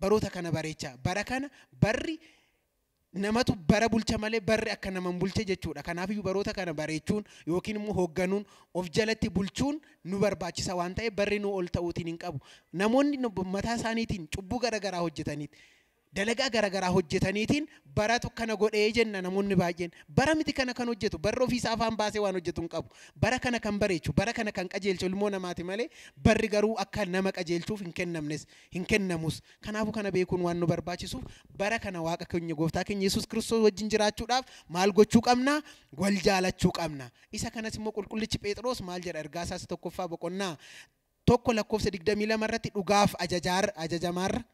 Baroota kana bareechaa. Bara kana barri namatu bara bulcha malee barri akka naman bulche jechuudha. Kanaafiyyuu baroota kana bareechuun yookiin immoo hoogganuun of jalatti bulchuun nu barbaachisa waan ta'eef barri nu ol ta'uutiin hin qabu. Namoonni mataa isaaniitiin cubbuu garaagaraa hojjetaniiti. Dalagaa garaagaraa hojjetaniitiin bara kana godhee jenna namoonni baay'een. Bara miti kana kan hojjetu barri ofiisaa afaan baasee waan hojjetu hin qabu. Bara kana kan bareechu, bara kana kan qajeelchu ilmoo namaati malee barri garuu akka nama qajeelchuuf hin kennamus. Kanaafuu kana beekuun waan nu barbaachisuuf bara kana Waaqa keenya Gooftaa keenya Yesuus Kiristoos wajjin jiraachuudhaaf maal gochuu qabna? Wal jaalachuu qabna. Isa kanas immoo qulqullichi Phexros maal jedha? Ergaa isaa tokkoffaa boqonnaa 1:22 irratti dhugaaf ajajamaarra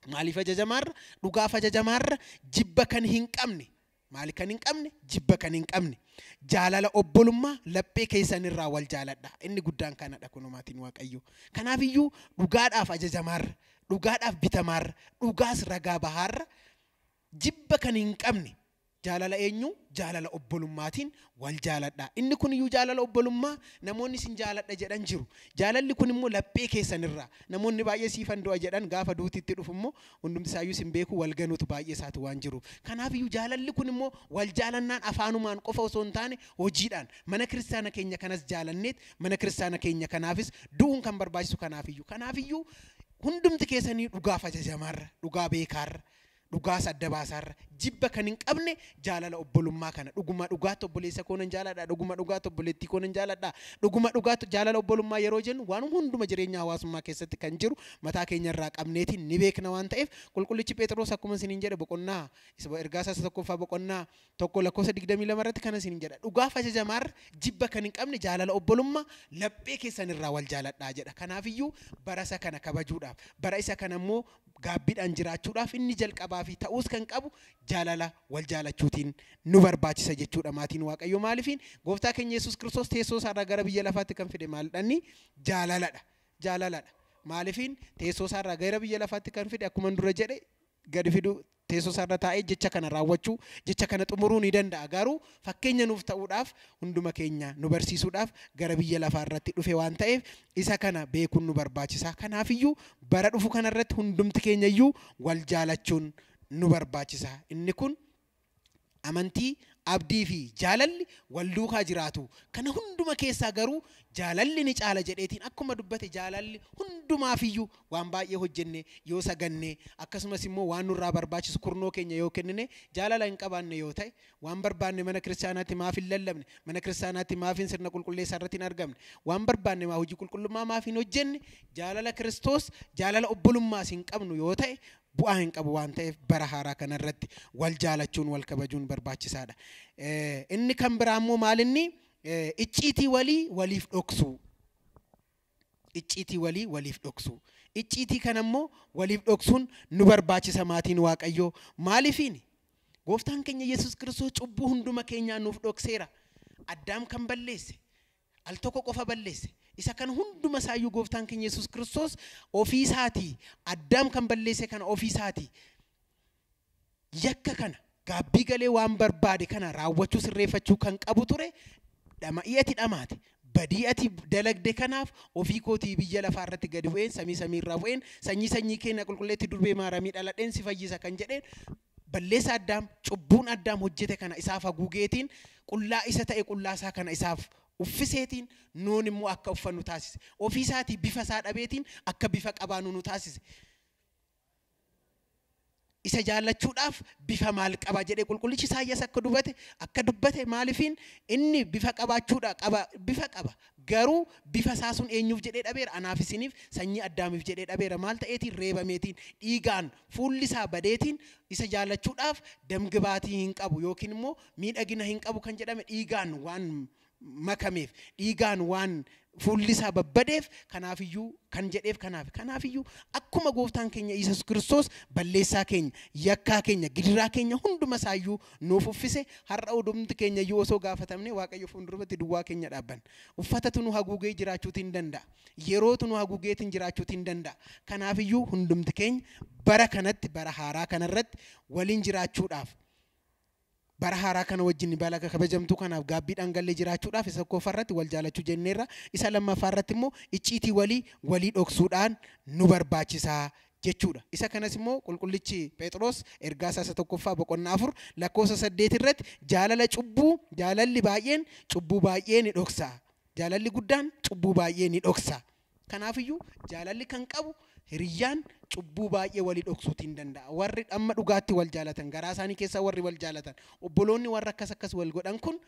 maaliif ajajamaarra? Dhugaaf ajajamaarra jibba kan hin qabne. Maali kan hin qabne? Jibba kan hin qabne. Jaalala obbolummaa laphee keessanirraa wal jaaladha. Inni guddaan kanadha kunumaatiin Waaqayyo. Kanaafiyyuu dhugaadhaaf ajajamaarra, dhugaadhaaf bitamaarra, dhugaas ragaa bahaarra jibba kan hin qabne. Jaalala eenyu? Jaalala obbolummaatiin wal jaaladha. Inni kun iyyuu jaalala obbolummaa namoonni sin jaaladha jedhan jiru. Jaalalli kun immoo laphee keessanirraa. Namoonni baay'ee siifan du'a jedhan gaafa duutitti dhufu immoo hundumti isaayyuu sin beeku wal ganuutu baay'ee isaatu waan jiru. Kanaaf iyyuu jaalalli kun immoo wal jaalannaan afaanumaan qofa osoo hin taane hojiidhaan mana kiristaana keenya kanas jaalanneet mana kiristaana keenya kanaafis du'uun kan barbaachisu kanaaf iyyuu hundumti keessanii dhugaaf ajajamaarra, dhugaa beekaarra. Dhugaas adda baasaarra jibba kan hin qabne jaalala obbolummaa kana dhuguma dhugaatti obboleessa koo nan jaaladha, dhuguma dhugaatti obboleettii koo nan jaaladha, dhuguma dhugaatti jaalala obbolummaa yeroo jennu waan hunduma jireenya hawaasummaa keessatti kan jiru mataa keenyarraa qabneetiin ni beekna waan ta'eef qulqullichi Phexros akkuma isiniin jedhe boqonnaa ergaa isaa tokkoffaa boqonnaa 1:22 irratti kana isiniin jedha dhugaaf ajajamaarra jibba kan hin qabne jaalala obbolummaa laphee keessanirraa wal jaaladhaa jedha. Kanaafiyyuu bara isa kana kabajuudhaaf bara isa kana immoo gaabbiidhaan jiraachuudhaaf inni jalqabaa fi ta'uus kan qabu jaalala wal jaalachuutiin nu barbaachisa jechuudha maatiin Waaqayyo. Maaliifin Gooftaa keenya Yesuus Kiristoos teessoo isaarraa gara biyya lafaatti kan fide maalidhaani? Jaalaladha. Maaliifin teessoo isaarraa gara biyya lafaatti kan fide akkuma dura jedhe gadi fidu teessoo isaarra taa'ee jecha kana raawwachuu jecha kana xumuruu ni danda'a. Garuu fakkeenya nuuf ta'uudhaaf hunduma keenya nu barsiisuudhaaf gara biyya lafaarratti dhufe waan ta'eef isa kana beekuun nu barbaachisa. Kanaafiyyuu bara dhufu kanarratti hundumti keenyayyuu wal jaalachuun nu barbaachisa. Inni kun amantii, abdii fi jaalalli wal duukaa jiraatu. Kana hunduma keessaa garuu jaalalli ni caala jedheetiin akkuma dubbate jaalalli hundumaafiyyuu waan baay'ee hojjenne yoo saganne akkasumas immoo waan nurraa barbaachisu kurnoo keenya yoo kennine jaalala hin qabaanne yoo ta'e waan barbaanne mana kiristaanaatti maaf hin lallabne mana kiristaanaatti maaf hin sirna qulqulleessaa irratti hin argamne waan barbaanne maa hojii qulqullummaa maaf hin hojjenne jaalala Kiristoos jaalala obbolummaas hin qabnu yoo ta'e bu'aa hin qabu waan ta'eef bara haaraa kanarratti wal jaalachuun wal kabajuun barbaachisaadha. Inni kan biraa immoo maalinni icciitii walii waliif dhoksu. Icciitii walii waliif dhoksu. Icciitii kana immoo waliif dhoksuun nu barbaachisa maatiin Waaqayyoo. Maaliifini? Gooftaan keenya Yesuus Kiristoos cubbuu hunduma keenyaa nuuf dhokseera. Addaam kan balleesse al tokko qofa balleesse. Isa kan hunduma isaayyuu Gooftaan keenya Yesuus Kiristoos ofii isaatii Addaam kan balleesse kana ofii isaatii yakka kana gaabbii galee waan barbaade kana raawwachuu sirreeffachuu kan qabu ture dhama'iyati dhamaate badiyati dalagde kanaaf ofii kootii biyya lafaa irratti gadi bu'een samii irraa bu'een sanyii keenya qulqulleetti durbee maaramii dhaladheen si fayyisa kan jedheen balleessa Addaam cubbuun Addaam hojjete kana isaaf haguugeetiin qullaa isa ta'e qullaa isaa kana isaaf uffiseetiin nuun immoo akka uffannu taasise. Ofii isaatii bifa isaa dhabeetiin akka bifa qabaanu nu taasise. isa jaallachuudhaaf bifa maal qaba jedhee qulqullichi Isaayyaas akka dubbate maalifiin inni bifa qabaachuudha bifa qaba garuu bifa isaa sun eenyuuf jedhee dhabeera anaaf isiniif sanyii Addaamiif jedhee dhabeera maal ta'eetiin reebameetiin dhiigaan fuulli isaa badeetiin isa jaallachuudhaaf damgibaatii hin qabu yookiin immoo miidhagina hin qabu kan jedhame dhiigaan waan makameef dhiigaan waan fuulli isaa babbadeef kanaafiyyuu kan jedheef kanaafiyyuu akkuma gooftaan keenya Yesuus Kiristoos balleessaa keenya yakkaa keenya gidiraa keenya hunduma isaayyuu nuuf uffise har'a hundumti keenya iyyuu osoo gaafatamne Waaqayyo fuulduratti duwwaa keenya dhaabban uffatatu nu haguugee jiraachuutu hin danda'a yerootu nu haguugeetiin jiraachuutu hin danda'a kanaafiyyuu hundumti keenya bara kanatti bara haaraa kanarratti waliin jiraachuudhaaf bara haaraa kana wajjin balaga kabajamtuu kanaaf gaabbiidhaan gallee jiraachuudhaaf isa koofarratti wal jaalachuu jenneerra isa lammaffaarratti immoo icciitii walii dhoksuudhaan nu barbaachisaa jechuudha. Isa kanas immoo qulqullichi Phexros ergaa isaa tokkoffaa boqonnaa 4 lakkoofsa 8 irratti jaalalli baay'een cubbuu baay'ee ni dhoksa. Jaalalli guddaan cubbuu baay'ee ni dhoksa. Kanaafiyyuu jaalalli kan qabu hiriyyaan cubbuu baay'ee walii dhoksuutiin danda'a. Warri amma dhugaatti wal jaalatan garaa isaanii keessa warri wal jaalatan obboloonni warra akkas wal godhan kun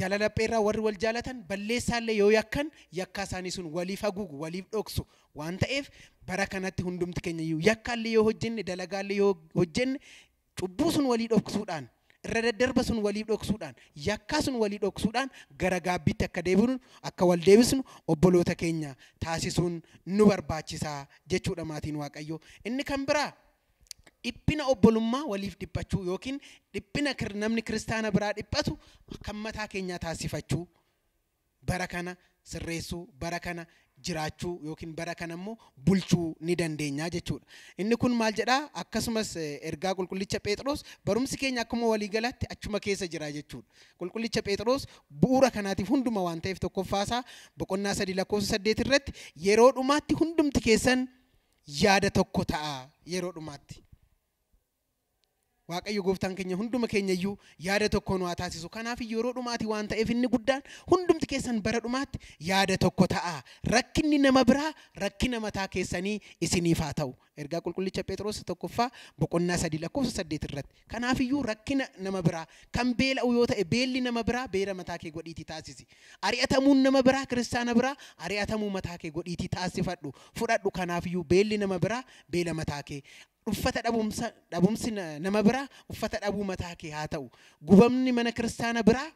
jaalala pheerraa warri wal jaalatan balleessaallee yoo yakkan yakkaa isaanii sun waliif haguugu waliif dhoksu waan ta'eef bara kanatti hundumti keenya iyyuu yakkaallee yoo hojjenne dalagaallee yoo hojjenne cubbuu sun walii dhoksuudhaan irra daddarba sun waliif dhoksuudhaan yakkaa sun walii dhoksuudhaan gara gaabbiitti akka deebinu akka wal deebisnu obboloota keenya taasisuun nu barbaachisaa jechuudha maatiin Waaqayyoo. Inni kan biraa dhiphina obbolummaa waliif dhiphachuu yookiin dhiphina namni kiristaana biraa dhiphatu kan mataa keenyaa taasifachuu bara kana sirreessuu bara kana jiraachuu yookiin bara kana immoo bulchuu ni dandeenya jechuudha. Inni kun maal jedhaa akkasumas ergaa qulqullicha Phexros barumsi keenya akkuma walii galatti achuma keessa jira jechuudha. Qulqullicha Phexros bu'uura kanaatiif hunduma waan ta'eef tokkoffaasaa boqonnaa 3 lakkoofsa 8 irratti yeroo dhumaatti hundumti keessan yaada tokko ta'a yeroo dhumaatti. Waaqayyo gooftaan keenya hunduma keenya iyyuu yaada tokko nu haa taasisu. Kanaaf yeroo dhumaati waan ta'eef inni guddaan hundumti keessan bara dhumaatti yaada tokko ta'a. Rakkinni nama biraa rakkina mataa keessanii isiniif haa ta'u. Ergaa qulqullicha Phexros tokkoffaa boqonnaa 3 lakkoofsa 8 irratti. Kanaaf iyyuu rakkina nama biraa kan beela'u yoo ta'e beelli nama biraa beela mataa kee godhiitii taasisi. Ari'atamuun nama biraa kiristaana biraa ari'atamuu mataa kee godhiitii taasifadhu fudhadhu. Kanaaf iyyuu beelli nama biraa beela mataa kee. Uffata dhabumsi nama biraa uffata dhabuu mataa kee haa ta'u. Gubamni mana kiristaana biraa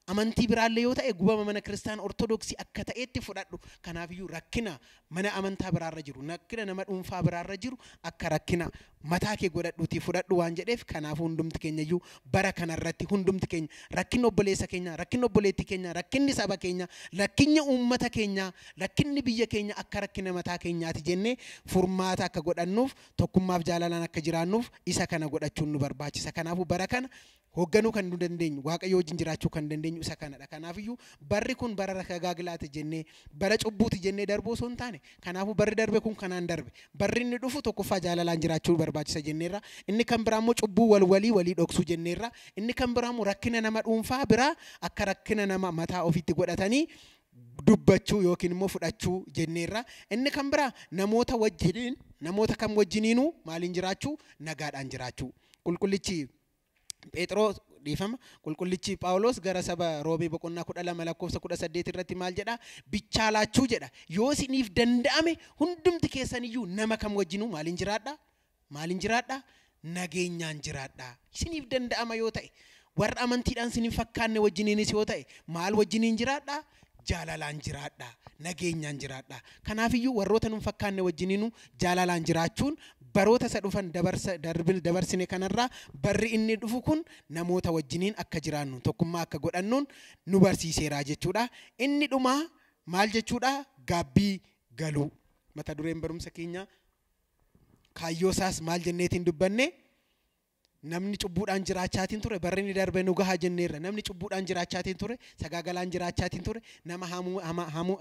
amantii biraallee yoo ta'e gubama mana kiristaana ortodoksii akka ta'etti fudhadhu. Kanaafiyyuu rakkina mana amantaa biraarra jiru rakkina nama dhuunfaa biraarra jiru akka rakkina mataa kee godhadhuutii fudhadhu waan jedheef kanaaf hundumti keenya iyyuu bara kanarratti hundumti keenya rakkinni obboleessa keenya rakkinni obboleettii keenya rakkinni saba keenya rakkinni uummata keenya rakkinni biyya keenya akka rakkina mataa keenyaati jennee furmaata akka godhannuuf tokkummaaf jaalalaan akka jiraannuuf isa kana godhachuun nu barbaachisa. Kanaafuu bara kana hoogganuu kan nu dandeenyu Waaqayyo wajjin jiraachuu kan dandeenyu isa kanadha. Kanaafiyyuu barri kun bara ragagaaglaati jennee bara cubbuuti jennee darbuu osoo hin taane kanaafuu barri darbe kun kanaan darbe barri inni dhufu tokkoffaa jaalalaan jiraachuu barbaachisa jenneerra. Inni kan biraa immoo cubbuu walii dhoksuu jenneerra. Inni kan biraa immoo rakkina nama dhuunfaa biraa akka rakkina nama mataa ofiitti godhatanii dubbachuu yookiin immoo fudhachuu jenneerra. Inni kan biraa namoota kam wajjiniinuu maaliin jiraachuu nagaadhaan jiraachuu. Qulqullichi Phexros dhiifama qulqullichi Phaawulos gara saba Roomee boqonnaa 12 lakkoofsa 18 irratti maal jedha bichaalaachuu jedha. Yoo isiniif danda'ame hundumti keessaniyyuu nama kam wajjinuu maaliin jiraadhaa nageenyaan jiraadhaa. Isiniif danda'ama yoo ta'e warra amantiidhaan isiniif fakkaanne wajjiniinis yoo ta'e maal wajjiniin jiraadhaa jaalalaan jiraadhaa nageenyaan jiraadhaa. Kanaafiyyuu warroota nun fakkaanne wajjiniinuu jaalalaan jiraachuun baroota isa dhufan dabarsine kanarraa barri inni dhufu kun namoota wajjiniin akka jiraannu tokkummaa akka godhannuun nu barsiiseera jechuudha. Inni dhumaa maal jechuudha gaabbii galuu. Mata dureen barumsa keenya kaayyoo isaas maal jenneetiin dubbanne namni cubbuudhaan jiraachaatiin ture barri inni darbe nu gahaa jenneerra. Namni cubbuudhaan jiraachaatiin ture sagaagalaan jiraachaatiin ture nama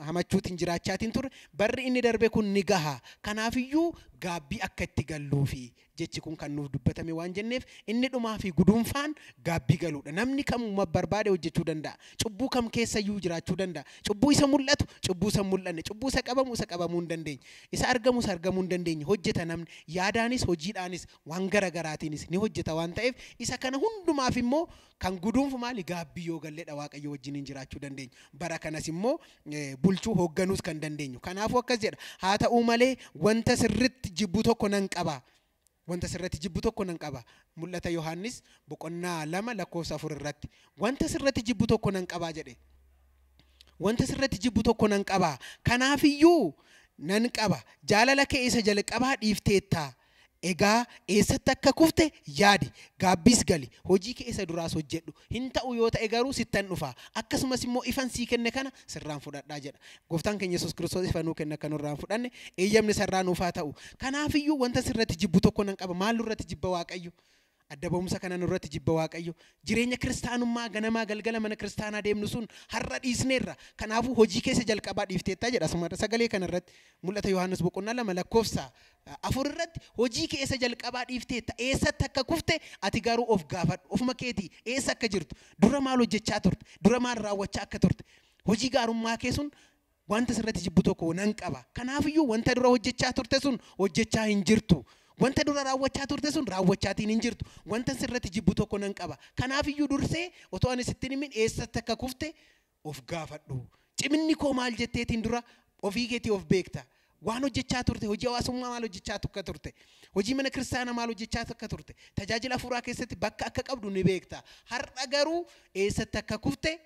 hamachuutiin jiraachaatiin ture barri inni darbe kun ni gahaa. Kanaafiyyuu gaabbii akka itti galluu fi jechi kun kan nuuf dubbatame waan jenneef inni dhumaa fi guduunfaan gaabbii galuudha. Namni kamuma barbaade hojjechuu danda'a. Cubbuu kam keessa iyyuu jiraachuu danda'a. Cubbuu isa mul'atu, cubbuu isa mul'anne, cubbuu isa qabamuu hin dandeenye, isa argamuu hin dandeenye hojjeta namni. Yaadaanis hojiidhaanis waan garagaraatiinis ni hojjeta waan ta'eef isa kana hundumaaf immoo kan guduunfu maali? Gaabbii yoo galleedha Waaqayyo wajjin jiraachuu dandeenya. Bara kanas immoo bulchuu hoogganuus kan dandeenyu. Kanaafuu akkas jedha, haa ta'uu malee wanta sirriitti jibbu tokko nan qaba. Wanta sirriitti jibbu tokko nan qaba. Mul'ata Yohaannis boqonnaa 2:4 irratti wanta sirriitti jibbu tokko nan qaba jedhe. Wanta sirriitti jibbu tokko nan qaba. Kanaafiyyuu nan qaba. Jaalala kee isa jalqabaa dhiifteetta. Egaa eessatti akka kufte yaadi, gaabbiis gali, hojii kee isa duraas hojjedhu. Hin ta'u yoo ta'e garuu sittan dhufa. Akkasumas immoo ifan sii kenne kana sirraan fudhadhaa jedha. Gooftaan keenya Yesuus Kiristoos ifa nuu kenne kan nurraan fudhanne eeyyamni sirraa nuuf haa ta'u. Kanaafiyyuu wanta sirratti jibbu tokko nan qaba. Maal nurratti jibba Waaqayyo? Adda ba'umsa kana nurratti jibba Waaqayyo. Jireenya kiristaanummaa ganamaa galgala mana kiristaanaa deemnu sun har'a dhiisneerra. Kanaafuu hojii keessa jalqabaa dhiifteetta jedha sagalee kana irratti. Mul'ata Yohaannis boqonnaa 2:4 irratti hojii keessa jalqabaa dhiifteetta. Eessatti akka kufte ati garuu of gaafadhu. Ofuma keetii eessa akka jirtu, dura maal hojjechaa turte, dura maal raawwachaa akka turte. Hojii gaarummaa kee sun wanta sirratti jibbu tokko nan qaba. Kanaafiyyuu wanta dura hojjechaa turte sun hojjechaa hin jirtu. Wanta dura raawwachaa turte sun raawwachaatiin hin jirtu. Wanta sirratti jibbu tokko nan qaba. Kanaafiyyuu dursee otoo ani sitti himin eessatti akka kufte of gaafadhu. Ciminni koo maal jetteetiin dura ofii keetii of beekta. Waan hojjechaa turte, hojii hawaasummaa maal hojjechaa akka turte, hojii mana kiristaanaa maal hojjechaa akka turte, tajaajila hafuuraa keessatti bakka akka qabdu ni beekta. Har'a garuu eessatti akka kufte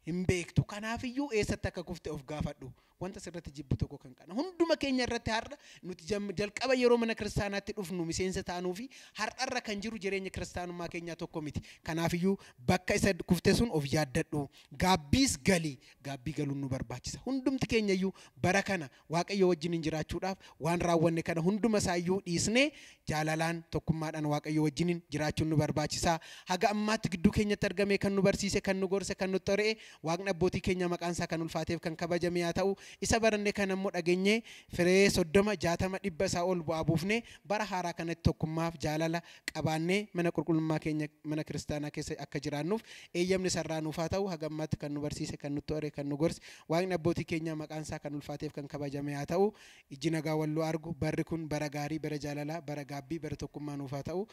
hin beektu. Kanaafiyyuu eessatti akka kufte of gaafadhu. Wanta sirratti jibbu tokko kan qaba. Hunduma keenya irratti har'a nuti jalqaba yeroo mana kiristaanaatti dhufnu miseensa taanuu fi har'arra kan jiru jireenya kiristaanummaa keenyaa tokko miti. Kanaafiyyuu bakka isa kufte sun of yaaddadhu. Gaabbiis gali. Gaabbii galuun nu barbaachisa. Hundumti keenyayyuu bara kana Waaqayyo wajjin jiraachuudhaaf waan raawwanne kana hunduma isaayyuu dhiisnee jaalalaan tokkummaadhaan Waaqayyo wajjin jiraachuun nu barbaachisa. Haga ammaatti gidduu keenyatti argame kan nu barsiise, kan nu gorse, kan nu toree Waaqni abbootii keenya maqaan isaa kan ulfaateef kan kabajame haa ta'u. Isa baranne kan ammoo dhageenye firee 30, 60, 100 isaa ol bu'aa buufne bara haaraa kanatti tokkummaaf jaalala qabaannee mana qulqullummaa keenya mana kiristaanaa keessa akka jiraannuuf eeyyamni sarraa nuuf haa ta'u. Haga ammaatti kan nu barsiise, kan nu toree, kan nu gorse Waaqni abbootii keenya maqaan isaa kan ulfaateef kan kabajame haa ta'u. Iji nagaa walloo argu barri kun bara gaarii, bara jaalalaa, bara gaabbii, bara tokkummaa nuuf haa ta'u.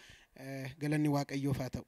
Galanni Waaqayyoof haa ta'u.